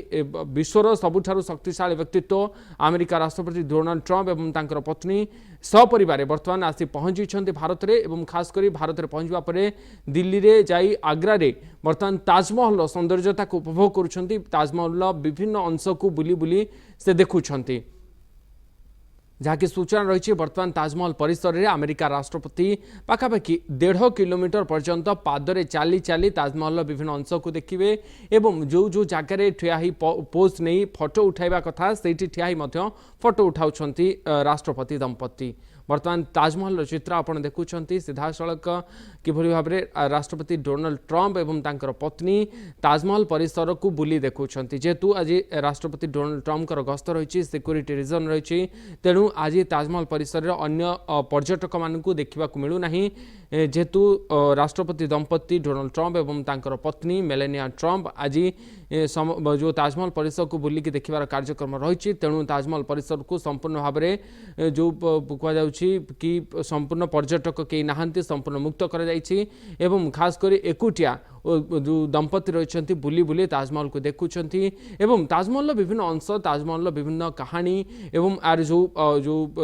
विश्वर सबुठारु शक्तिशाली व्यक्तित्व अमेरिका राष्ट्रपति डोनाल्ड ट्रंप एवं तांकर पत्नी सपरिवार बर्तमान आसी पहुंची भारत में एवं खास करी भारत में पहुंचवा पर दिल्ली रे जाई आग्रा रे बर्तमान ताजमहल सौंदर्यता को उपभोग करुछंती ताजमहल विभिन्न अंश को बुली बुली से देखुछंती जहाँकि सूचना रही बर्तमान ताजमहल परिसर में अमेरिका राष्ट्रपति पाखापाखि 1.5 किलोमीटर पर्यंत पादरे चली चली ताजमहल विभिन्न अंश को देखिए एवं जो जो जगह ठिया पोज नहीं फोटो उठाइबा कथा से ठिया फोटो उठाउछंती राष्ट्रपति दंपति बर्तमान ताजमहल चित्र आप देखुं सीधा सड़क किभली भाव में राष्ट्रपति डोनाल्ड ट्रंप एवं तांकर पत्नी ताजमहल परिसर को बुली देखुं जेहेतु आज राष्ट्रपति डोनाल्ड ट्रंप गस्त रही सिक्योरिटी रिजन रही तेणु आज ताजमहल परिसर में अन्य पर्यटक मानू देखा मिलूना जेहेतु राष्ट्रपति दंपति डोनाल्ड ट्रंप एवं तांकर पत्नी मेलानिया ट्रंप आज जो ताजमहल परिसर को बुलिकी देखिबार कार्यक्रम रही तेणु ताजमहल परिसर को संपूर्ण भाव में जो कहुँ कि संपूर्ण पर्यटक कई नहांती संपूर्ण मुक्त कर एवं खास कर एकुटिया जो दंपति रही बुली बुली ताजमहल को देखुंट एवं ताजमहल विभिन्न अंश ताजमहल विभिन्न कहानी एवं यार जो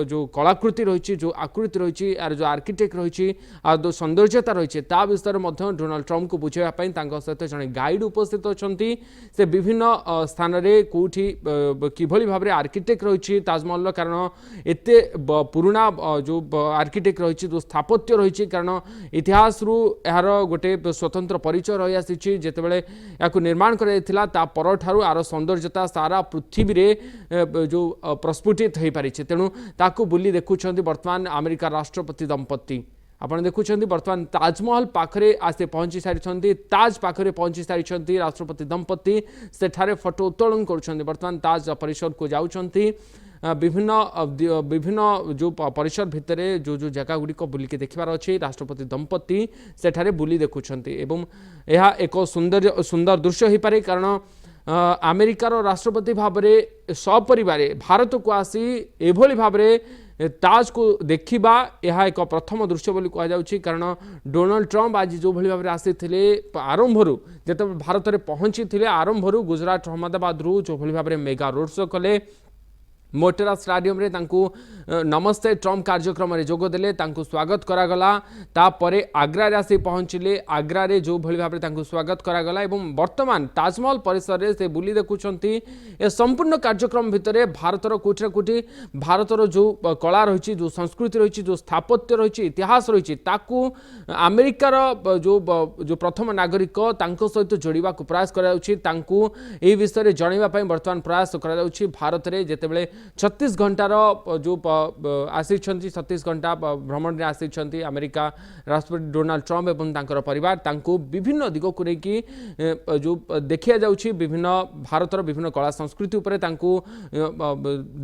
जो कलाकृति रही जो आकृति रही यार जो आर्किटेक्ट रही जो सौंदर्यता रही विषय में डोनाल्ड ट्रंप को बुझाई सहित जड़े गाइड उपस्थित अच्छा से विभिन्न स्थान में कौटी किभली भाव में आर्किटेक्ट रही ताजमहल कारण एत पुराना जो आर्किटेक्ट रही जो स्थापत्य रही कारण इतिहास यार गोटे स्वतंत्र परिचय रही आसी जितेबाला या निर्माण कर आर सौंदर्यता सारा पृथ्वी रे जो प्रस्फुटित हो पारी तेणु ताकू बुली देखुं बर्तमान अमेरिका राष्ट्रपति दंपति आपड़ देखुं बर्तमान ताजमहल पाखरे आसे पहुंची सारी ताज पाखरे पहुंची सारी राष्ट्रपति दंपति सेठारे फोटो उत्तोलन करुछंती बर्तमान ताज परिसर को जाउछंती विभिन्न विभिन्न जो परिसर भितर जो जो जगह गुड़िक बुलिकी देखिबार अच्छे राष्ट्रपति दंपति सेठारे बुली देखुंट एवं यह एक सुंदर दृश्य हो पारे कारण अमेरिकार राष्ट्रपति भाव में सपरिवार भारत को आसी एभली भाव में ताज को देखा यह एक प्रथम दृश्य बोली कहुच्छी कारण डोनाल्ड ट्रंप आज जो भाई भाव में आसी आरंभरू जिते भारत में पहुंची आरंभरू गुजरात अहमदाबाद जो भाई भाव में मेगा रोड शो कले मोटेरा स्टाडियम रे तांकु नमस्ते ट्रंप कार्यक्रम में जोगदेले तांकु स्वागत करागला तापरे आग्रा रे आसी पहुंचले आग्रा रे जो भली भाबरे तांकु स्वागत करागला एवं वर्तमान ताजमहल परिसर रे से बुली देखुचंती ए संपूर्ण कार्यक्रम भितरे भारतर कोठी कोठी भारतर जो कला रही जो संस्कृति रही जो स्थापत्य रही इतिहास रही ताकु अमेरिकार जो जो प्रथम नागरिक तांको सहित जोड़िबा को प्रयास करा जाउछि तांकु ए विषय रे जणैबा पई वर्तमान प्रयास करा जाउछि भारत रे जेतेबेले 36 घंटार जो आसी 36 घंटा भ्रमण में आसी अमेरिका राष्ट्रपति डोनाल्ड ट्रंप एवं तांकर परिवार तांको विभिन्न दिग को लेकिन जो देखा जाउछि विभिन्न भारतर विभिन्न कला संस्कृति उपरे तांको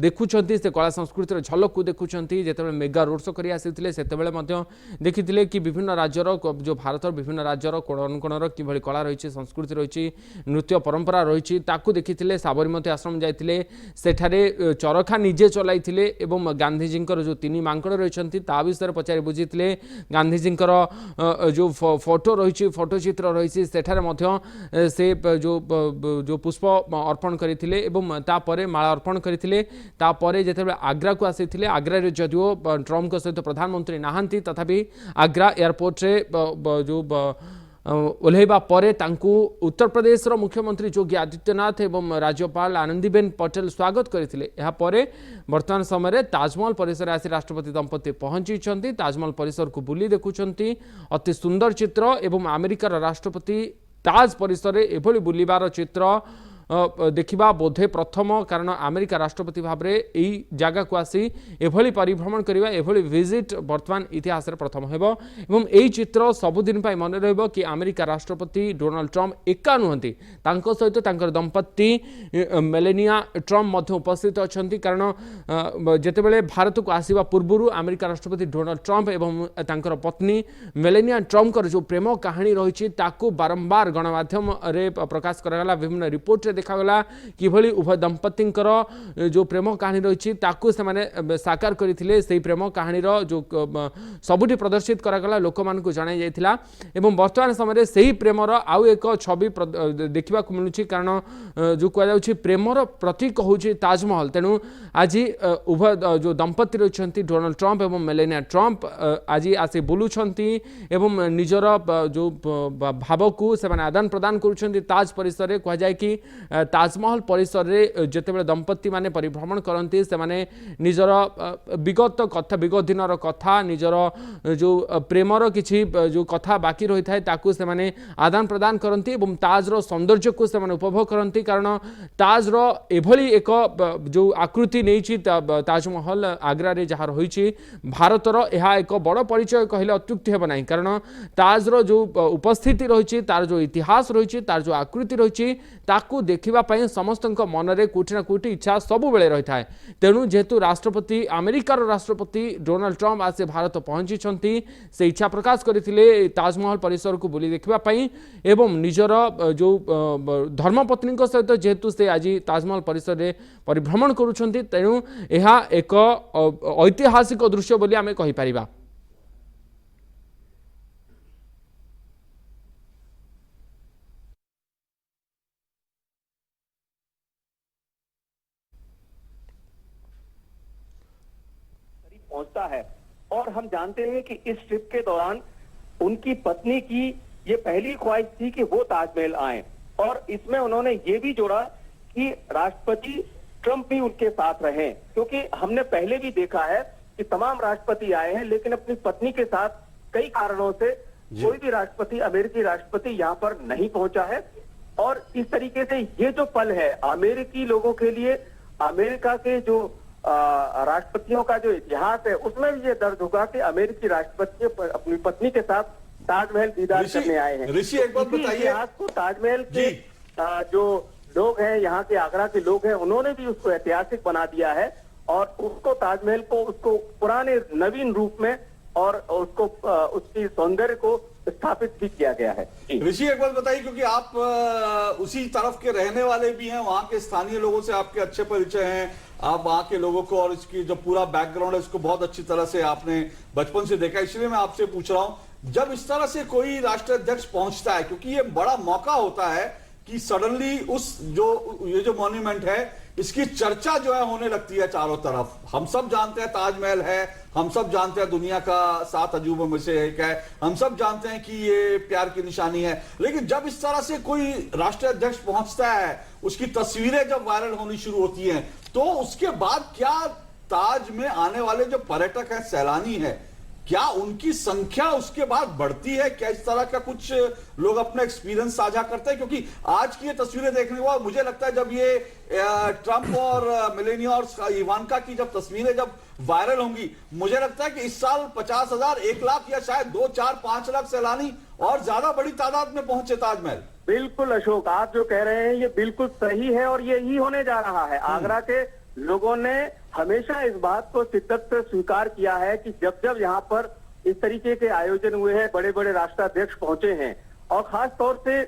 देखुछंती से कला संस्कृतिर झलक को देखुछंती जेतेबेले मेगा रोड शो करी आसीथिले सेतेबेले मध्य देखिथिले कि विभिन्न राज्यर जो भारतर विभिन्न राज्यर कोण कोणर किभली कला रही संस्कृति रही नृत्य परंपरा रही ताकू देखिथिले साबरमती आश्रम जाइथिले सेठारे चरखा निजे चलाइथिले एवं गांधीजी जो 3 मांकड़ रही विषय पचारि बुझीथिले गांधीजी जो फोटो रही फोटो चित्र रही सेठारे से जो पुष्प अर्पण करथिले एवं तापरे माला अर्पण करथिले तापरे जेतेबेले आग्रा को आसीथिले आग्रा रे जदिओ ट्रंप सहित प्रधानमंत्री नाहांती तथापि आग्रा एयरपोर्ट रे जो ओल्हेबा परे तांकु उत्तर प्रदेश रो मुख्यमंत्री योगी आदित्यनाथ एवं राज्यपाल आनंदीबेन पटेल स्वागत करथिले एहा परे वर्तमान समय ताजमहल परिसर आसी राष्ट्रपति दंपति पहुंची ताजमहल परिसर को बुली देखुंट अति सुंदर चित्र एवं अमेरिकार राष्ट्रपति ताज परिसर एभली बुलिबार चित्र देखा बोधे प्रथम कारण अमेरिका राष्ट्रपति भाव में यही जगह को आसी एभली परिभ्रमण करवा एभली विजिट वर्तमान इतिहास प्रथम हेबो एवं यही चित्र सबुदिन मन रहिबो कि अमेरिका राष्ट्रपति डोनाल्ड ट्रंप एका नुहंती तांको सहित तांकर दंपति मेलानिया ट्रंप मध्य उपस्थित अछंती कारण जेतेबेले भारत को आसीबा पूर्वरु अमेरिका राष्ट्रपति डोनाल्ड ट्रंप एवं तांकर पत्नी मेलानिया ट्रंप जो प्रेम कहानी रही ताकू बारंबार गणमाध्यम रे प्रकाश करागला विभिन्न रिपोर्ट देखा किभली उभय दंपतिंकर जो प्रेम कहानी रही ताकू से साकार करते से प्रेम कहानी जो सबुठी प्रदर्शित करागला लोक मानक जणाई जाइथिला एवं वर्तमान समय से ही प्रेमर आउ एक छवि देखा मिलूँ कारण जो कहुच्छी प्रेमर प्रतीक हूँ ताजमहल तेणु आज उभय जो दंपति रही डोनाल्ड ट्रंप एवं मेलानिया ट्रंप आज आसी बुलूंट एवं निजर जो भाव को से आदान प्रदान कर ताज परिसर में कहुए कि ताजमहल परिसर में जितेबाला दंपति माने परिभ्रमण करती से निजर विगत कथा विगत दिन कथा निजर जो प्रेमर किसी जो कथा बाकी रही है से आदान प्रदान करती ताजर सौंदर्य को से उपभोग करती कारण ताजर एभली एक जो आकृति नहीं ताजमहल आग्रा रे जहाँ रही भारतर यह एक बड़ परिचय कहले अत्युक्ति हेब नहीं कारण ताजर जो उपस्थिति रही तार जो इतिहास रही तार जो आकृति रही ताकू देखा समस्त मन में कोटि ना कोटि इच्छा सबु बेले रही है तेणु जेहेतु राष्ट्रपति अमेरिकार राष्ट्रपति डोनाल्ड ट्रंप आसे भारत पहुंची से इच्छा प्रकाश करते ताजमहल परिसर को बुली देखापी एवं निजर जो धर्मपत्नी सहित जेहेतु से आज ताजमहल परिसर में परिभ्रमण करुछंती तेणु यह एक ऐतिहासिक दृश्य बोली आमे कहि परिबा। पहुंचता है और हम जानते हैं कि इस ट्रिप के दौरान उनकी पत्नी की ये पहली ख्वाहिश थी कि वो ताजमहल आए और इसमें उन्होंने ये भी जोड़ा कि राष्ट्रपति ट्रंप भी उनके साथ रहे क्योंकि हमने पहले भी देखा है कि तमाम राष्ट्रपति आए हैं लेकिन अपनी पत्नी के साथ कई कारणों से कोई भी राष्ट्रपति अमेरिकी राष्ट्रपति यहाँ पर नहीं पहुंचा है और इस तरीके से ये जो पल है अमेरिकी लोगों के लिए अमेरिका के जो राष्ट्रपतियों का जो इतिहास है उसमें भी ये दर्ज होगा कि अमेरिकी राष्ट्रपति अपनी पत्नी के साथ ताजमहल दीदार करने आए हैं। ऋषि एक बात बताइए, इतिहास को ताजमहल के जो लोग हैं यहाँ के आगरा के लोग हैं उन्होंने भी उसको ऐतिहासिक बना दिया है और उसको ताजमहल को उसको पुराने नवीन रूप में और उसको उसकी सौंदर्य को स्थापित भी किया गया है। ऋषि एक बात बताइए क्योंकि आप उसी तरफ के रहने वाले भी हैं, वहां के स्थानीय लोगों से आपके अच्छे परिचय हैं, आप वहां के लोगों को और इसकी जो पूरा बैकग्राउंड है उसको बहुत अच्छी तरह से आपने बचपन से देखा, इसलिए मैं आपसे पूछ रहा हूं जब इस तरह से कोई राष्ट्राध्यक्ष पहुंचता है क्योंकि ये बड़ा मौका होता है कि सडनली उस जो ये जो मॉन्यूमेंट है इसकी चर्चा जो है होने लगती है चारों तरफ। हम सब जानते हैं ताजमहल है, हम सब जानते हैं दुनिया का 7 अजूबों में से एक है, हम सब जानते हैं कि ये प्यार की निशानी है, लेकिन जब इस तरह से कोई राष्ट्राध्यक्ष पहुंचता है उसकी तस्वीरें जब वायरल होनी शुरू होती हैं तो उसके बाद क्या ताज में आने वाले जो पर्यटक हैं, सैलानी हैं, क्या उनकी संख्या उसके बाद बढ़ती है? क्या इस तरह का कुछ लोग अपना एक्सपीरियंस साझा करते हैं? क्योंकि आज की ये तस्वीरें देखने के बाद मुझे लगता है जब ये ट्रंप और मेलानिया और इवांका की जब तस्वीरें जब वायरल होंगी, मुझे लगता है कि इस साल 50,000, 1 लाख या शायद 2, 4, 5 लाख सैलानी और ज्यादा बड़ी तादाद में पहुंचे ताजमहल। बिल्कुल अशोक, आप जो कह रहे हैं ये बिल्कुल सही है और यही होने जा रहा है। आगरा के लोगों ने हमेशा इस बात को शिद्दत से स्वीकार किया है कि जब जब यहाँ पर इस तरीके के आयोजन हुए हैं, बड़े बड़े राष्ट्राध्यक्ष पहुंचे हैं और खास तौर से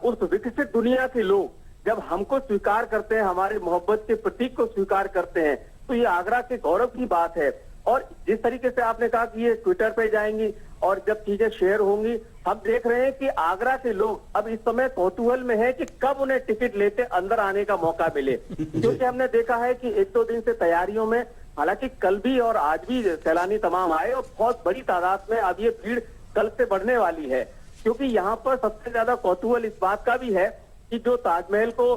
उस विकसित दुनिया के लोग जब हमको स्वीकार करते हैं, हमारे मोहब्बत के प्रतीक को स्वीकार करते हैं, तो ये आगरा के गौरव की बात है। और जिस तरीके से आपने कहा कि ये ट्विटर पे जाएंगी और जब चीजें शेयर होंगी, हम देख रहे हैं कि आगरा के लोग अब इस समय कौतूहल में है कि कब उन्हें टिकट लेते अंदर आने का मौका मिले, क्योंकि हमने देखा है कि 1-2 दिन से तैयारियों में, हालांकि कल भी और आज भी सैलानी तमाम आए और बहुत बड़ी तादाद में अब ये भीड़ कल से बढ़ने वाली है, क्योंकि यहाँ पर सबसे ज्यादा कौतूहल इस बात का भी है कि जो ताजमहल को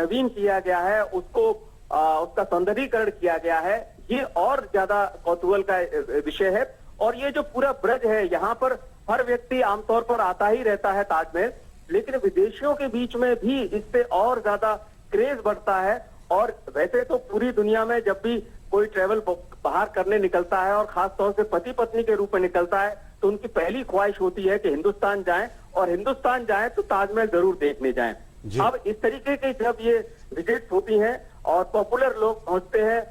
नवीन किया गया है, उसको उसका सौंदर्यीकरण किया गया है, ये और ज्यादा कौतूहल का विषय है। और ये जो पूरा ब्रज है, यहाँ पर हर व्यक्ति आमतौर पर आता ही रहता है ताजमहल, लेकिन विदेशियों के बीच में भी इससे और ज्यादा क्रेज बढ़ता है। और वैसे तो पूरी दुनिया में जब भी कोई ट्रेवल बाहर करने निकलता है और खास तौर से पति पत्नी के रूप में निकलता है तो उनकी पहली ख्वाहिश होती है कि हिंदुस्तान जाएं, और हिंदुस्तान जाएं तो ताजमहल जरूर देखने जाएं। अब इस तरीके के जब ये विजिट्स होती हैं और पॉपुलर लोग पहुंचते हैं,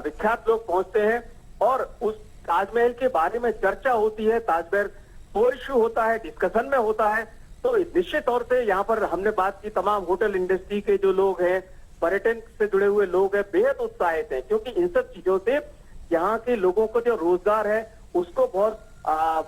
विख्यात लोग पहुंचते हैं और उस ताजमहल के बारे में चर्चा होती है, ताजमहल शो इश्यू होता है, डिस्कशन में होता है, तो निश्चित तौर से यहाँ पर हमने बात की, तमाम होटल इंडस्ट्री के जो लोग हैं, पर्यटन से जुड़े हुए लोग हैं, बेहद उत्साहित हैं, क्योंकि इन सब चीजों से यहाँ के लोगों को जो रोजगार है उसको बहुत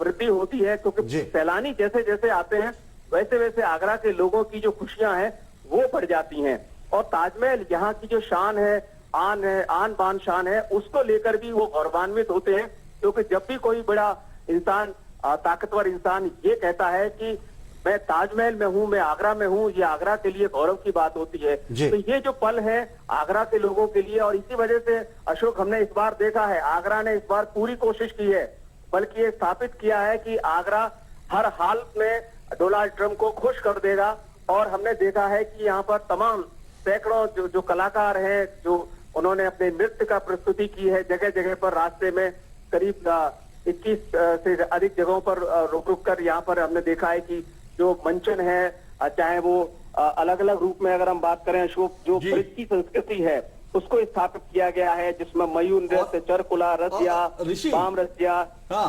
वृद्धि होती है, क्योंकि सैलानी जैसे जैसे आते हैं वैसे वैसे आगरा के लोगों की जो खुशियां हैं वो बढ़ जाती हैं। और ताजमहल यहाँ की जो शान है, आन बान शान है, उसको लेकर भी वो गौरवान्वित होते हैं, क्योंकि जब भी कोई बड़ा इंसान, ताकतवर इंसान ये कहता है कि मैं ताजमहल में हूँ, मैं आगरा में हूँ, ये आगरा के लिए गौरव की बात होती है। तो ये जो पल है आगरा के लोगों के लिए, और इसी वजह से अशोक हमने इस बार देखा है, आगरा ने इस बार पूरी कोशिश की है, बल्कि ये स्थापित किया है कि आगरा हर हाल में डोनाल्ड ट्रंप को खुश कर देगा। और हमने देखा है कि यहाँ पर तमाम सैकड़ों जो कलाकार हैं, जो उन्होंने अपने नृत्य का प्रस्तुति की है, जगह जगह पर रास्ते में करीब 21 से अधिक जगहों पर रुक रुक कर यहाँ पर हमने देखा है कि जो मंचन है, चाहे वो अलग अलग रूप में अगर हम बात करें अशोक, जो ब्रिज की संस्कृति है उसको स्थापित किया गया है, जिसमें मयूर नृत्य, चरकुला, रसिया, बाम रसिया,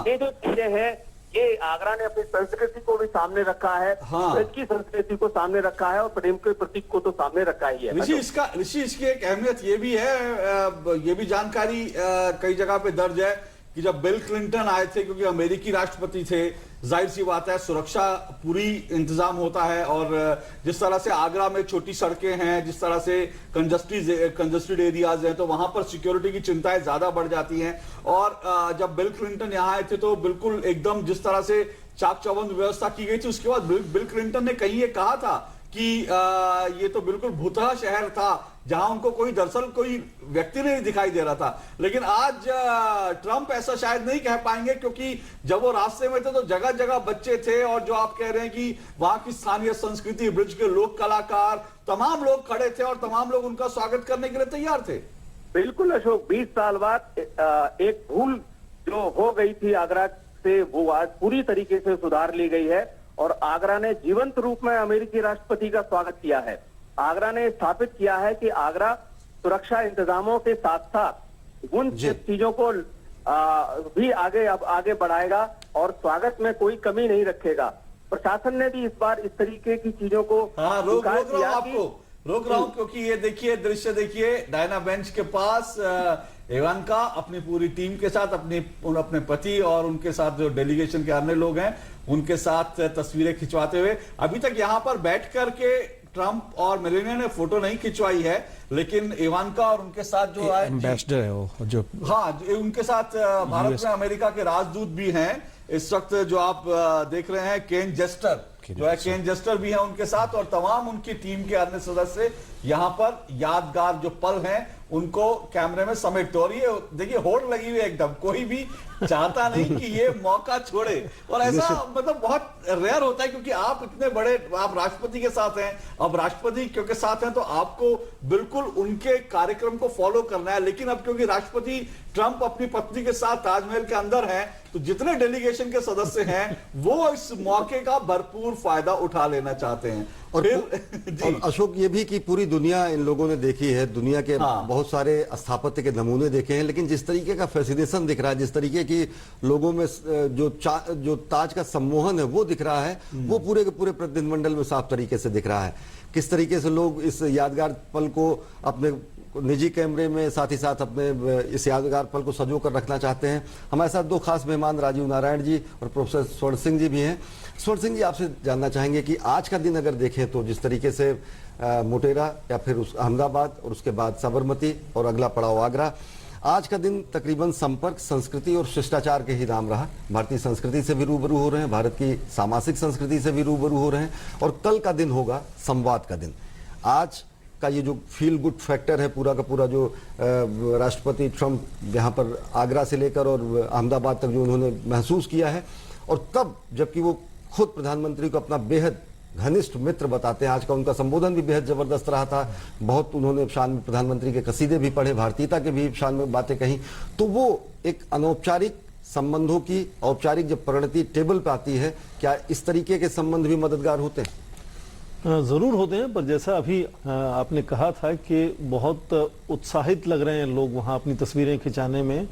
ये जो चीजें हैं, ये आगरा ने अपनी संस्कृति को भी सामने रखा है, ब्रिज की संस्कृति को सामने रखा है, और प्रेम के प्रतीक को तो सामने रखा ही है। ऋषि इसकी एक अहमियत ये भी है, ये भी जानकारी कई जगह पे दर्ज है कि जब बिल क्लिंटन आए थे, क्योंकि अमेरिकी राष्ट्रपति थे, जाहिर सी बात है सुरक्षा पूरी इंतजाम होता है, और जिस तरह से आगरा में छोटी सड़कें हैं, जिस तरह से कंजस्टेड एरियाज हैं, तो वहां पर सिक्योरिटी की चिंताएं ज्यादा बढ़ जाती हैं। और जब बिल क्लिंटन यहाँ आए थे तो बिल्कुल एकदम जिस तरह से चाक चौबंद व्यवस्था की गई थी, उसके बाद बिल क्लिंटन ने कहीं ये कहा था कि ये तो बिल्कुल भूतहा शहर था, जहां उनको दरअसल कोई व्यक्ति नहीं दिखाई दे रहा था। लेकिन आज ट्रंप ऐसा शायद नहीं कह पाएंगे, क्योंकि जब वो रास्ते में थे तो जगह जगह बच्चे थे, और जो आप कह रहे हैं कि वहां की स्थानीय संस्कृति, ब्रिज के लोक कलाकार, तमाम लोग खड़े थे और तमाम लोग उनका स्वागत करने के लिए तैयार थे। बिल्कुल अशोक, 20 साल बाद एक भूल जो हो गई थी आगरा से, वो आज पूरी तरीके से सुधार ली गई है, और आगरा ने जीवंत रूप में अमेरिकी राष्ट्रपति का स्वागत किया है। आगरा ने स्थापित किया है कि आगरा सुरक्षा इंतजामों के साथ साथ उन चीजों को भी आगे बढ़ाएगा, और स्वागत में कोई कमी नहीं रखेगा। प्रशासन ने भी इस बार इस तरीके की चीजों को रोक रहा हूं, क्योंकि ये देखिए दृश्य, देखिए डायना बेंच के पास इवांका अपनी पूरी टीम के साथ, अपने पति और उनके साथ जो डेलीगेशन के अन्य लोग हैं उनके साथ तस्वीरें खिंचवाते हुए। अभी तक यहाँ पर बैठ करके ट्रंप और मेलानिया ने फोटो नहीं खिंचवाई है, लेकिन इवांका और उनके साथ जो एम्बेसडर है वो, जो उनके साथ भारत में अमेरिका के राजदूत भी हैं इस वक्त, जो आप देख रहे हैं, केन जेस्टर भी है उनके साथ, और तमाम उनकी टीम के अन्य सदस्य यहाँ पर यादगार जो पल हैं उनको कैमरे में समेटते। और ये देखिए होड़ लगी हुई है एकदम, कोई भी चाहता नहीं कि ये मौका छोड़े, और ऐसा मतलब बहुत रेयर होता है, क्योंकि आप इतने बड़े, आप राष्ट्रपति के साथ हैं, अब राष्ट्रपति क्योंकि साथ हैं तो आपको बिल्कुल उनके कार्यक्रम को फॉलो करना है। लेकिन अब क्योंकि राष्ट्रपति ट्रंप अपनी पत्नी के साथ ताजमहल के अंदर हैं, तो जितने डेलीगेशन के सदस्य हैं वो इस मौके का भरपूर फायदा उठा लेना चाहते हैं। और अशोक, ये भी कि पूरी दुनिया इन लोगों ने देखी है, दुनिया के बहुत सारे स्थापत्य के नमूने देखे हैं, लेकिन जिस तरीके का फैसिनेशन दिख रहा है, जिस तरीके की लोगों में जो ताज का सम्मोहन है वो दिख रहा है, वो पूरे के पूरे प्रतिनिधिमंडल में साफ तरीके से दिख रहा है। किस तरीके से लोग इस यादगार पल को अपने निजी कैमरे में, साथ ही साथ अपने इस यादगार पल को संजो कर रखना चाहते हैं। हमारे साथ दो खास मेहमान राजीव नारायण जी और प्रोफेसर स्वर्ण सिंह जी भी हैं। स्वर्ण सिंह जी, आपसे जानना चाहेंगे कि आज का दिन अगर देखें तो जिस तरीके से मोटेरा या फिर अहमदाबाद और उसके बाद साबरमती और अगला पड़ाव आगरा, आज का दिन तकरीबन संपर्क, संस्कृति और शिष्टाचार के ही नाम रहा। भारतीय संस्कृति से भी रूबरू हो रहे हैं, भारत की सामाजिक संस्कृति से भी रूबरू हो रहे हैं, और कल का दिन होगा संवाद का दिन। आज का ये जो फील गुड फैक्टर है पूरा का पूरा, जो राष्ट्रपति ट्रंप यहाँ पर आगरा से लेकर और अहमदाबाद तक जो उन्होंने महसूस किया है, और तब जबकि वो खुद प्रधानमंत्री को अपना बेहद घनिष्ठ मित्र बताते हैं। आज का उनका संबोधन भी बेहद जबरदस्त रहा था, बहुत उन्होंने शान में प्रधानमंत्री के कसीदे भी पढ़े, भारतीयता के भी शान में बातें कही। तो वो एक अनौपचारिक संबंधों की औपचारिक जब परिणति टेबल पर आती है, क्या इस तरीके के संबंध भी मददगार होते हैं? जरूर होते हैं, पर जैसा अभी आपने कहा था कि बहुत उत्साहित लग रहे हैं लोग वहां अपनी तस्वीरें खिंचाने में,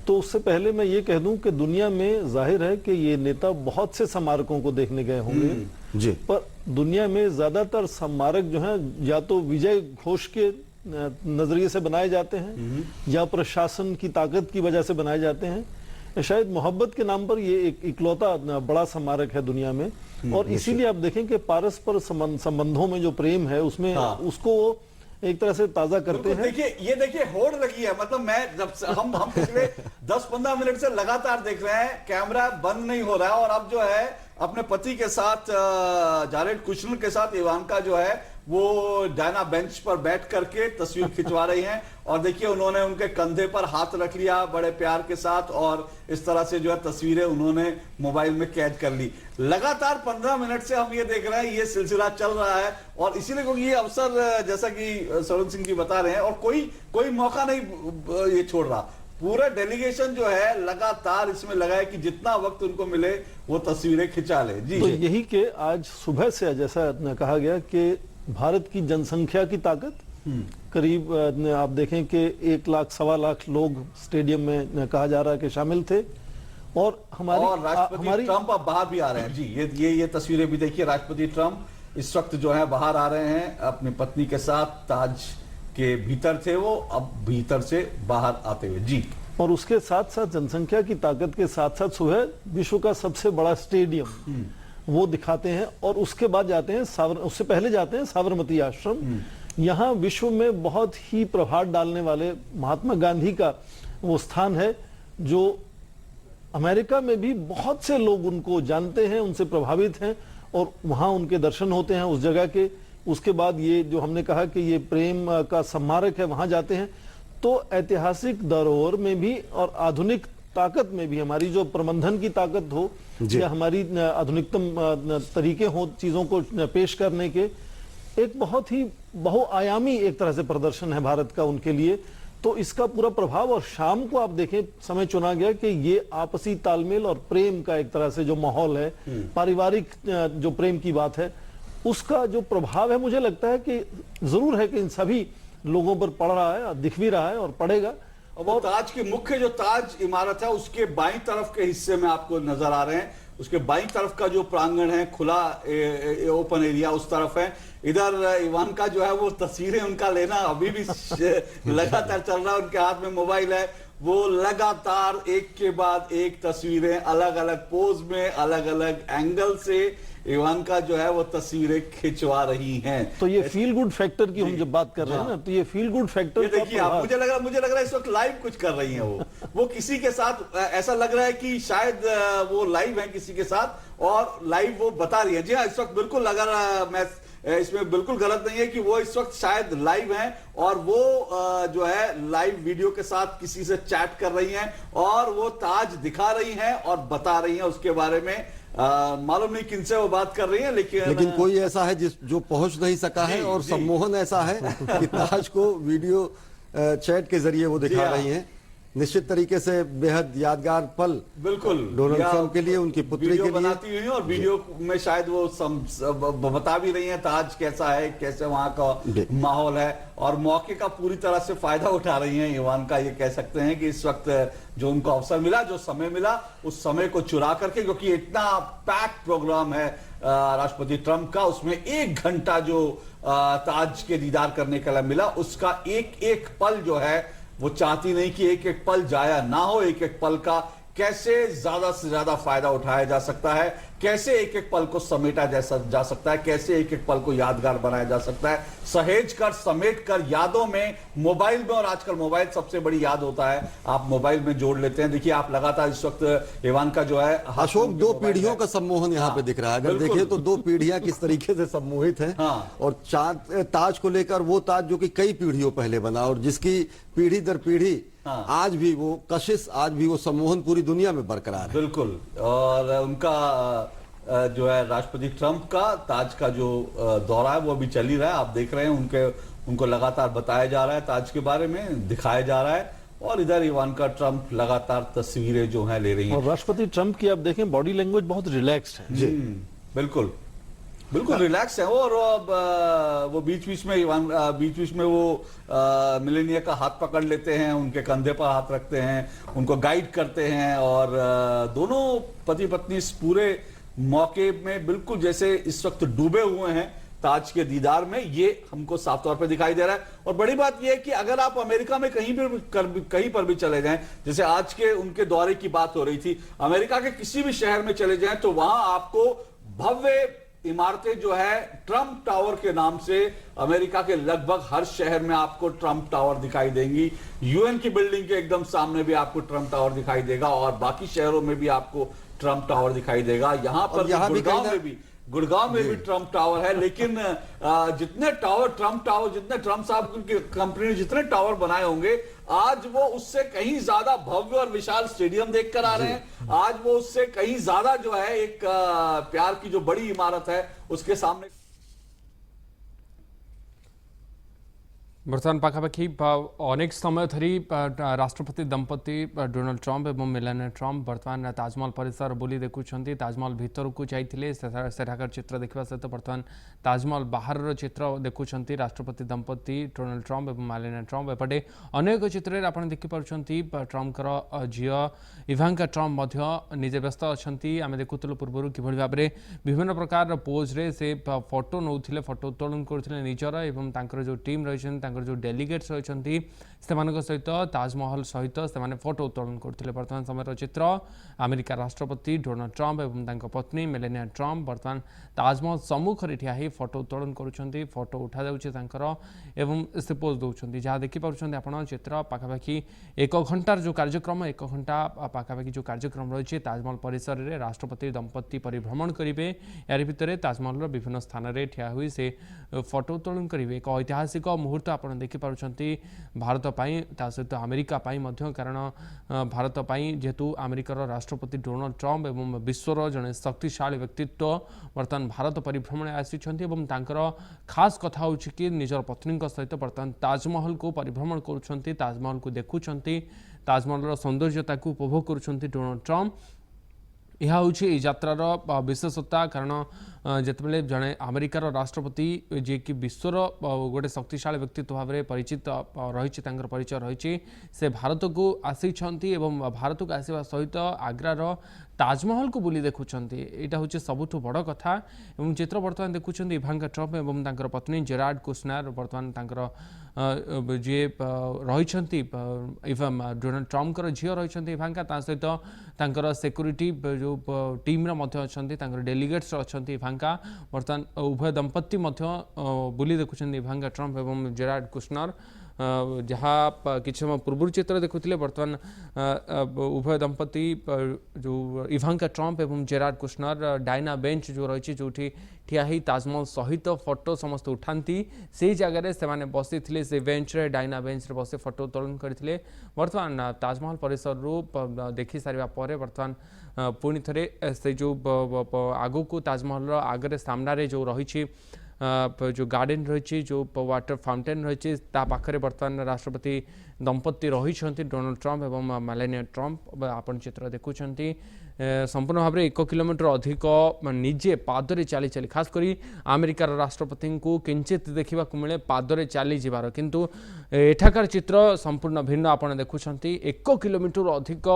तो उससे पहले मैं ये कह दूं कि दुनिया में जाहिर है कि ये नेता बहुत से स्मारकों को देखने गए होंगे जी। पर दुनिया में ज्यादातर स्मारक जो हैं या तो विजय घोष के नजरिए से बनाए जाते हैं या प्रशासन की ताकत की वजह से बनाए जाते हैं। शायद मोहब्बत के नाम पर ये एक इकलौता बड़ा स्मारक है दुनिया में, और इसीलिए आप देखें कि पारस्पर संबंधों में जो प्रेम है उसमें उसको एक तरह से ताजा करते हैं। देखिए होड़ लगी है, मतलब मैं जब से हम पिछले 10-15 मिनट से लगातार देख रहे हैं, कैमरा बंद नहीं हो रहा है, और अब जो है अपने पति के साथ जारेड कुशनर के साथ इवांका जो है वो डायना बेंच पर बैठ करके तस्वीर खिंचवा रही हैं, और देखिए उन्होंने उनके कंधे पर हाथ रख लिया बड़े प्यार के साथ, और इस तरह से जो है तस्वीरें उन्होंने मोबाइल में कैद कर ली। लगातार 15 मिनट से हम ये देख रहे हैं, ये सिलसिला चल रहा है, और इसीलिए क्योंकि ये अवसर जैसा कि सरोज सिंह जी बता रहे हैं, और कोई मौका नहीं ये छोड़ रहा। पूरा डेलीगेशन जो है लगातार इसमें लगा है कि जितना वक्त उनको मिले वो तस्वीरें खिंचा ले। जी तो यही के आज सुबह से जैसा कहा गया कि भारत की जनसंख्या की ताकत करीब आप देखें कि 1 लाख 1.25 लाख लोग स्टेडियम में कहा जा रहा है कि शामिल थे, और राष्ट्रपति ट्रंप अब बाहर भी आ रहे हैं। जी ये तस्वीरें भी देखिए, राष्ट्रपति ट्रंप इस वक्त जो है बाहर आ रहे हैं अपनी पत्नी के साथ। ताज के भीतर थे वो, अब भीतर से बाहर आते हुए। जी, और उसके साथ साथ जनसंख्या की ताकत के साथ साथ सुबह विश्व का सबसे बड़ा स्टेडियम वो दिखाते हैं, और उसके बाद जाते हैं उससे पहले जाते हैं साबरमती आश्रम। यहाँ विश्व में बहुत ही प्रभाव डालने वाले महात्मा गांधी का वो स्थान है, जो अमेरिका में भी बहुत से लोग उनको जानते हैं, उनसे प्रभावित हैं, और वहां उनके दर्शन होते हैं उस जगह के। उसके बाद ये जो हमने कहा कि ये प्रेम का स्मारक है, वहां जाते हैं। तो ऐतिहासिक धरोहर में भी और आधुनिक ताकत में भी हमारी जो प्रबंधन की ताकत हो या हमारी आधुनिकतम तरीके हो चीजों को पेश करने के, एक बहुत ही बहुआयामी एक तरह से प्रदर्शन है भारत का उनके लिए। तो इसका पूरा प्रभाव, और शाम को आप देखें समय चुना गया कि ये आपसी तालमेल और प्रेम का एक तरह से जो माहौल है, पारिवारिक जो प्रेम की बात है, उसका जो प्रभाव है मुझे लगता है कि जरूर है कि इन सभी लोगों पर पड़ रहा है, दिख भी रहा है और पड़ेगा। और ताज की मुख्य जो ताज इमारत है उसके बाईं तरफ के हिस्से में आपको नजर आ रहे हैं, उसके बाईं तरफ का जो प्रांगण है, खुला ओपन एरिया उस तरफ है। इधर इवांका जो है वो तस्वीरें उनका लेना अभी भी लगातार चल रहा है, उनके हाथ में मोबाइल है, वो लगातार एक के बाद एक तस्वीरें अलग अलग पोज में अलग अलग एंगल से इवांका जो है वो तस्वीरें खिंचवा रही हैं। तो ये फील गुड फैक्टर की हम जब बात कर रहे हैं ना, तो ये फील गुड फैक्टर देखिए आप, मुझे लग रहा है इस वक्त लाइव कुछ कर रही हैं वो किसी के साथ, ऐसा लग रहा है कि शायद वो लाइव है किसी के साथ, और लाइव वो बता रही है। जी हाँ, इस वक्त बिल्कुल लगा रहा, मैं इसमें बिल्कुल गलत नहीं है कि वो इस वक्त शायद लाइव हैं, और वो जो है लाइव वीडियो के साथ किसी से चैट कर रही हैं, और वो ताज दिखा रही हैं और बता रही हैं उसके बारे में। मालूम नहीं किनसे वो बात कर रही है, लेकिन कोई ऐसा है जो पहुंच नहीं सका है, और सम्मोहन ऐसा है कि ताज को वीडियो चैट के जरिए वो दिखा रही हैं। निश्चित तरीके से बेहद यादगार पल बिल्कुल डोनाल्ड ट्रंप के लिए, उनकी पुत्री के लिए बनाती हुई, और वीडियो में शायद वो बता भी रही हैं ताज कैसा है, कैसे वहां का माहौल है, और मौके का पूरी तरह से फायदा उठा रही हैं इवांका। ये कह सकते हैं कि इस वक्त जो उनको अवसर मिला, जो समय मिला, उस समय को चुरा करके, क्योंकि इतना पैक्ड प्रोग्राम है राष्ट्रपति ट्रंप का, उसमें 1 घंटा जो ताज के दीदार करने के लिए मिला, उसका एक एक पल जो है वो चाहती नहीं कि एक एक पल जाया ना हो। एक एक पल का कैसे ज्यादा से ज्यादा फायदा उठाया जा सकता है, कैसे एक एक पल को समेटा जा सकता है, कैसे एक एक पल को यादगार बनाया जा सकता है, सहेज कर समेट कर यादों में, मोबाइल में। और आजकल मोबाइल सबसे बड़ी याद होता है, आप मोबाइल में जोड़ लेते हैं। देखिए आप लगातार इस वक्त इवांका जो है, अशोक, 2 पीढ़ियों का सम्मोहन यहाँ पे दिख रहा है। अगर देखें तो 2 पीढ़ियां किस तरीके से सम्मोहित हैं, और ताज को लेकर वो ताज जो कि कई पीढ़ियों पहले बना, और जिसकी पीढ़ी दर पीढ़ी आज भी वो कशिश, आज भी वो सम्मोहन पूरी दुनिया में बरकरार है। बिल्कुल। और उनका जो है राष्ट्रपति ट्रंप का ताज का जो दौरा है वो अभी चल ही रहा है। आप देख रहे हैं उनको लगातार बताया जा रहा है ताज के बारे में, दिखाया जा रहा है, और इधर इवांका ट्रंप लगातार तस्वीरें जो है ले रही हैं। और राष्ट्रपति ट्रंप की आप देखें बॉडी लैंग्वेज बहुत रिलैक्स्ड है। जी बिल्कुल। बिल्कुल रिलैक्स है वो, और वो बीच बीच में वो मिलेनिया का हाथ पकड़ लेते हैं, उनके कंधे पर हाथ रखते हैं, उनको गाइड करते हैं, और दोनों पति पत्नी इस पूरे मौके में बिल्कुल जैसे इस वक्त डूबे हुए हैं ताज के दीदार में, ये हमको साफ तौर पे दिखाई दे रहा है। और बड़ी बात ये है कि अगर आप अमेरिका में कहीं पर भी चले जाएं, जैसे आज के उनके दौरे की बात हो रही थी, अमेरिका के किसी भी शहर में चले जाएं तो वहां आपको भव्य इमारतें जो है ट्रंप टावर के नाम से, अमेरिका के लगभग हर शहर में आपको ट्रंप टावर दिखाई देंगी। यूएन की बिल्डिंग के एकदम सामने भी आपको ट्रंप टावर दिखाई देगा, और बाकी शहरों में भी आपको ट्रंप टावर दिखाई देगा। यहां पर गुड़गांव में भी ट्रंप टावर है। लेकिन जितने ट्रंप साहब की कंपनी ने जितने टावर बनाए होंगे, आज वो उससे कहीं ज्यादा भव्य और विशाल स्टेडियम देखकर आ रहे हैं। आज वो उससे कहीं ज्यादा जो है एक प्यार की जो बड़ी इमारत है उसके सामने। बर्तमान पाखापाखि अनेक समय धरी राष्ट्रपति दंपति डोनाल्ड ट्रंप और मेलानिया ट्रंप बर्तमान ताजमहल परिसर बुली देखुंट। ताजमहल भितर को जाइए सेठाकर चित्र देखा सहित बर्तमान ताजमहल बाहर चित्र देखुंट राष्ट्रपति दंपति डोनाल्ड ट्रंप और मेलानिया ट्रंप। एपटे अनेक चित्र आप देखिपुं ट्रंपर झील इवांका ट्रंप निजे व्यस्त अच्छा। आम देखुलु पूर्व कि भाव में विभिन्न प्रकार पोज्रे से फोटो नौले, फोटो उत्तोलन करते निजर और जो टीम रही जो डेलीगेट्स रही सहित ताजमहल सहित से फोटो उत्तोलन करते। बर्तमान समय चित्र अमेरिका राष्ट्रपति डोनाल्ड ट्रंप और पत्नी मेलानिया ट्रंप बर्तमान ताजमहल सम्मुख ठिया ही फोटो उत्तोलन करुँच, फोटो उठा एवं से पोज दौरान जहाँ देखिपुं आप चित्र पाखापाखि 1 घंटार जो कार्यक्रम, 1 घंटा पाखापाखि जो कार्यक्रम रही ताजमहल परिसर में राष्ट्रपति दंपति परिभ्रमण करेंगे। यार भितर ताजमहल विभिन्न स्थान में ठिया हुई से फोटो उत्तोलन करेंगे। एक ऐतिहासिक मुहूर्त आप देखिपुं भारत पाई, ता सहित अमेरिका पाई मध्य, कारण भारत पाई जेहेतु अमेरिकार राष्ट्रपति डोनाल्ड ट्रंप एवं विश्वर जड़े शक्तिशाली व्यक्तित्व बर्तमान भारत परिभ्रमण आसी। खास कथा हूँ कि निजर पत्नी सहित बर्तमान ताजमहल को परिभ्रमण करुँच, ताजमहल को देखुंट, ताजमहल सौंदर्यता को उपभोग करुँच डोनाल्ड ट्रंप। यह हूँ यात्रार विशेषता, कारण जितेबाला जड़े अमेरिकार राष्ट्रपति जी कि विश्वर गोटे शक्तिशाली व्यक्तित्व भाव में परिचित रही, परिचय रही, से भारत को आसी भारत को आसवा सहित आग्रार ताजमहल को बुली देखुंट। यहाँ हूँ सबुठ बड़ कथा। एवं चित्र बर्तमान देखुंट इवांका ट्रंप एवं पत्नी जेराड कुशनर बर्तमान जी रही डोनाल्ड ट्रंप झील रही इवांका, ता सहित सिक्यूरीटी जो टीम अच्छा डेलीगेट्स अच्छा इवांका। बर्तमान उभय दंपति बुली देखुं इवांका ट्रंप एवं जेराड कुशनर, जहाँ किसी समय पूर्व चित्र देखुले बर्तमान उभय दंपति जो इवांका ट्रंप एवं जेराड कुशनर डायना बेंच जो रही जो ठिया ही ताजमहल सहित फोटो समस्त उठाती से जगह से बसी से बेंच रे डायना बेंच रे बसी फोटो उत्तोलन करते। बर्तमान ताजमहल परिसर रू देखि सारा पर बर्तमान पुणी थे से जो आगु को ताजमहल आगे सामने जो रही जो गार्डन रही, जो वाटर फाउंटेन रही, पाखे बर्तमान राष्ट्रपति दंपति रही डोनाल्ड ट्रंप एवं मेलानिया ट्रंप। आपण चित्र देखुं संपूर्ण भाव में 1 किलोमीटर अधिक निजे पादरे चली चली, खास करी अमेरिकार राष्ट्रपति को किंचित देखा मिले पादरे चली जीवार, किंतु एठाकार चित्र संपूर्ण भिन्न। आप देखुं 1 किलोमीटर अधिक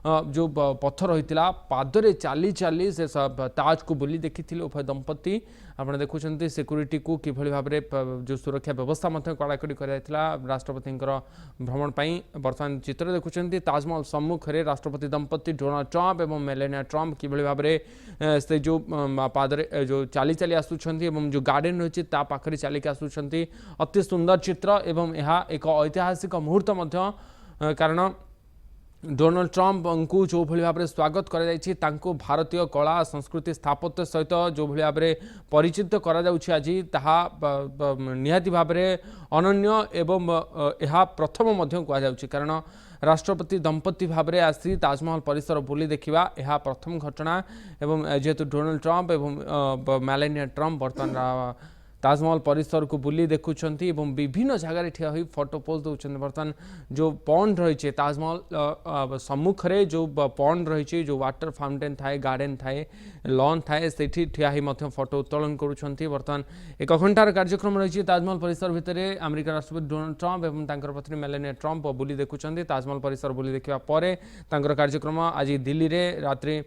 जो पथर होता पादरे चली चली से ताज को बुली देखी उभय दंपति। आपड़ देखुं सिक्यूरीटी को किभली भाव में जो सुरक्षा व्यवस्था कड़ाकड़ी कराइला राष्ट्रपति भ्रमण पाई। बर्तमान चित्र देखुं ताजमहल सम्मुख में राष्ट्रपति दंपति डोनाल्ड ट्रंप एवं मेलानिया ट्रंप किभली भाव में से जो पादरे जो चली चली आसुंच जो गार्डन रही पाखे चलिक आसुंच, अति सुंदर चित्र एवं यह एक ऐतिहासिक मुहूर्त, कारण डोनाल्ड ट्रंप को जो भाव में स्वागत कर भारतीय कला संस्कृति स्थापत्य सहित जो भाव में परिचित आज निहाती भाव में अनन्य एवं यह प्रथम कहुँ, कारण राष्ट्रपति दंपति भाव में आसी ताजमहल परिसर बुली देखा यह प्रथम घटना। एवं जेहेतु डोनाल्ड ट्रंप एवं मेलानिया ट्रंप बर्तमान ताजमहल परिसर को बुली देखुंट और विभिन्न जगार ठिया हुई फोटो पोज दौरान बर्तमान जो पॉन्ड रही ताजमहल सम्मुख रे जो पॉन्ड रही जो वाटर फाउंटेन थाए गार्डन थाए लॉन थाए से ठिया ही फोटो उत्तोलन करुँच बर्तमान 1 घंटार कार्यक्रम रही ताजमहल परिसर भितर अमेरिका राष्ट्रपति डोनाल्ड ट्रंप और तांकर पत्नी मेलानिया ट्रंप बुली देखुंट ताजमहल परिसर बुली देखा कार्यक्रम आज दिल्ली में रात्रि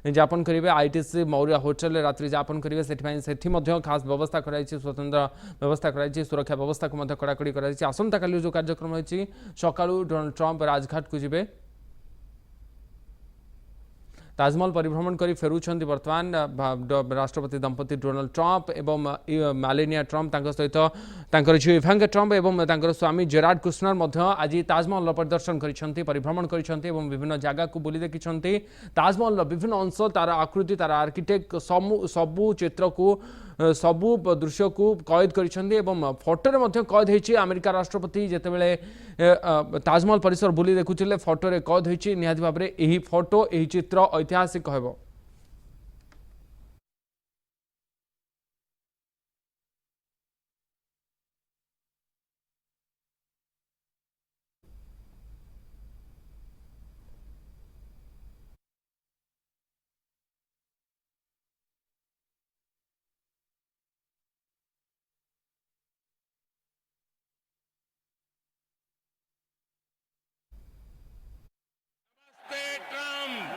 जापन करेंगे आईटीसी मौर्या होटेल रात्रि जापन करेंगे से खास व्यवस्था कराई स्वतंत्र व्यवस्था कराई सुरक्षा व्यवस्था को कड़ाकड़ी कराई आसंता काली जो कार्यक्रम रही सका डोनाल्ड ट्रंप राजघाट को जीवे ताजमहल परिभ्रमण कर फेरुंट बर्तमान राष्ट्रपति दंपति डोनाल्ड ट्रंप एवं मेलानिया ट्रंप सहित झील इवांका ट्रंप एवं स्वामी जेराड कुशनर आज ताजमहल परिदर्शन कर परिभ्रमण कर विभिन्न जगह को बुली देखी ताजमहल विभिन्न अंश तार आकृति तार आर्किटेक्ट सबू चित्र को सबू दृश्य को कैद कर फोटो कैद होती अमेरिका राष्ट्रपति जितेबाला ताजमहल परिसर बुली देखुले फोटो कैद होती निहाती भाव में यही फोटो यही चित्र ऐतिहासिक कहब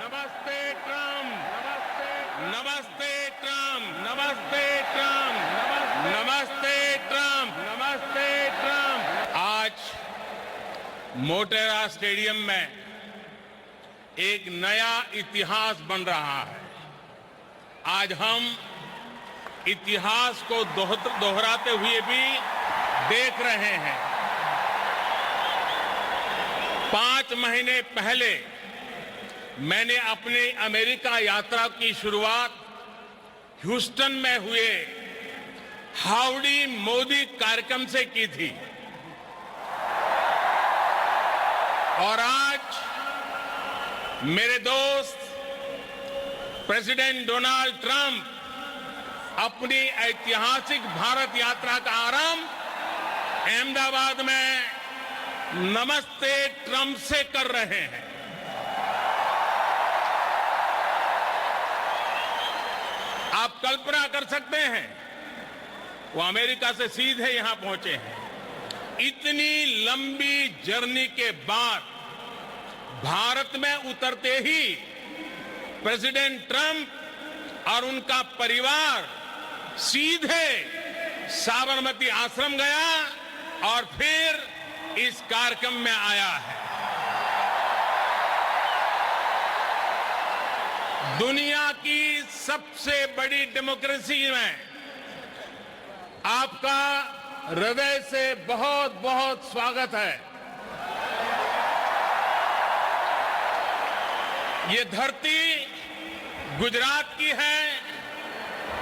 नमस्ते ट्रम्प, नमस्ते ट्रम्प, नमस्ते ट्रम्प, नमस्ते ट्रम्प। आज मोटेरा स्टेडियम में एक नया इतिहास बन रहा है। आज हम इतिहास को दोहराते हुए भी देख रहे हैं। 5 महीने पहले मैंने अपनी अमेरिका यात्रा की शुरुआत ह्यूस्टन में हुए हाउडी मोदी कार्यक्रम से की थी और आज मेरे दोस्त प्रेसिडेंट डोनाल्ड ट्रंप अपनी ऐतिहासिक भारत यात्रा का आरंभ अहमदाबाद में नमस्ते ट्रंप से कर रहे हैं। आप कल्पना कर सकते हैं वो अमेरिका से सीधे यहां पहुंचे हैं। इतनी लंबी जर्नी के बाद भारत में उतरते ही प्रेसिडेंट ट्रंप और उनका परिवार सीधे साबरमती आश्रम गया और फिर इस कार्यक्रम में आया है। दुनिया की सबसे बड़ी डेमोक्रेसी में आपका हृदय से बहुत बहुत स्वागत है। ये धरती गुजरात की है,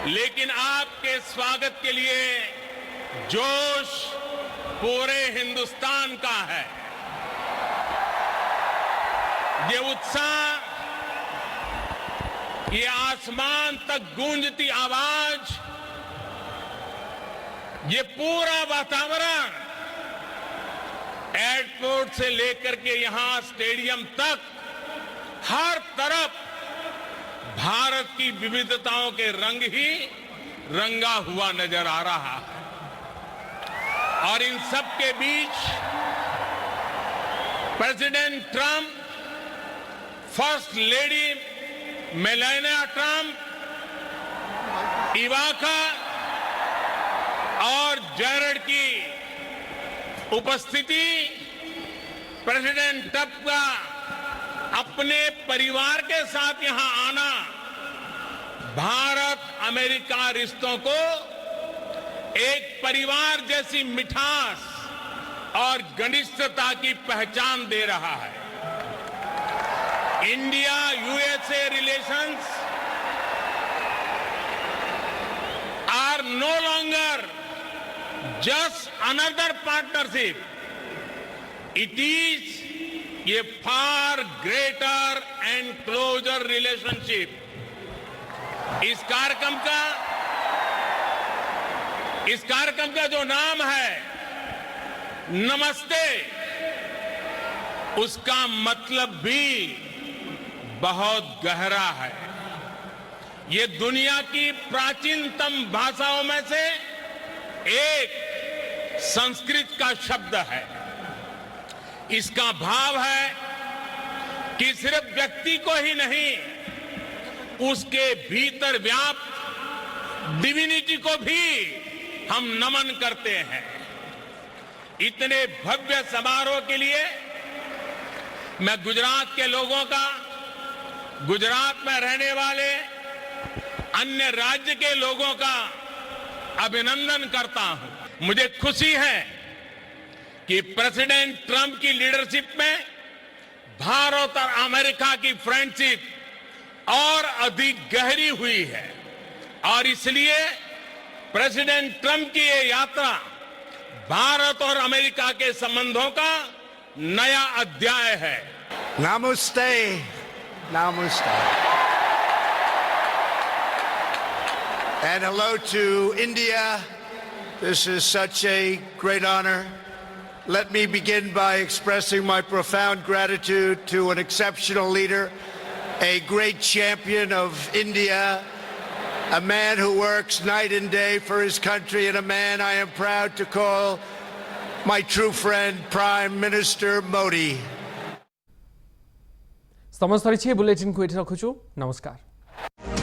लेकिन आपके स्वागत के लिए जोश पूरे हिंदुस्तान का है। ये उत्साह, ये आसमान तक गूंजती आवाज, ये पूरा वातावरण एयरपोर्ट से लेकर के यहां स्टेडियम तक हर तरफ भारत की विविधताओं के रंग ही रंगा हुआ नजर आ रहा है। और इन सब के बीच president Trump, first lady Melania Trump, Ivanka और जेरेड की उपस्थिति, प्रेसिडेंट ट्रंप का अपने परिवार के साथ यहां आना भारत अमेरिका रिश्तों को एक परिवार जैसी मिठास और घनिष्ठता की पहचान दे रहा है। India USA relations are no longer just another partnership. It is a far greater and closer relationship. इस कार्यक्रम का इस कार्यक्रम का जो नाम है नमस्ते, उसका मतलब भी बहुत गहरा है। ये दुनिया की प्राचीनतम भाषाओं में से एक संस्कृत का शब्द है। इसका भाव है कि सिर्फ व्यक्ति को ही नहीं, उसके भीतर व्याप्त डिविनिटी को भी हम नमन करते हैं। इतने भव्य समारोह के लिए मैं गुजरात के लोगों का, गुजरात में रहने वाले अन्य राज्य के लोगों का अभिनंदन करता हूं। मुझे खुशी है कि प्रेसिडेंट ट्रंप की लीडरशिप में भारत और अमेरिका की फ्रेंडशिप और अधिक गहरी हुई है और इसलिए प्रेसिडेंट ट्रंप की ये यात्रा भारत और अमेरिका के संबंधों का नया अध्याय है। Namaste. Namaste. And hello to India. This is such a great honor. Let me begin by expressing my profound gratitude to an exceptional leader, a great champion of India, a man who works night and day for his country, and a man I am proud to call my true friend, Prime Minister Modi. समस्त bulletin को ये रखुछु। नमस्कार।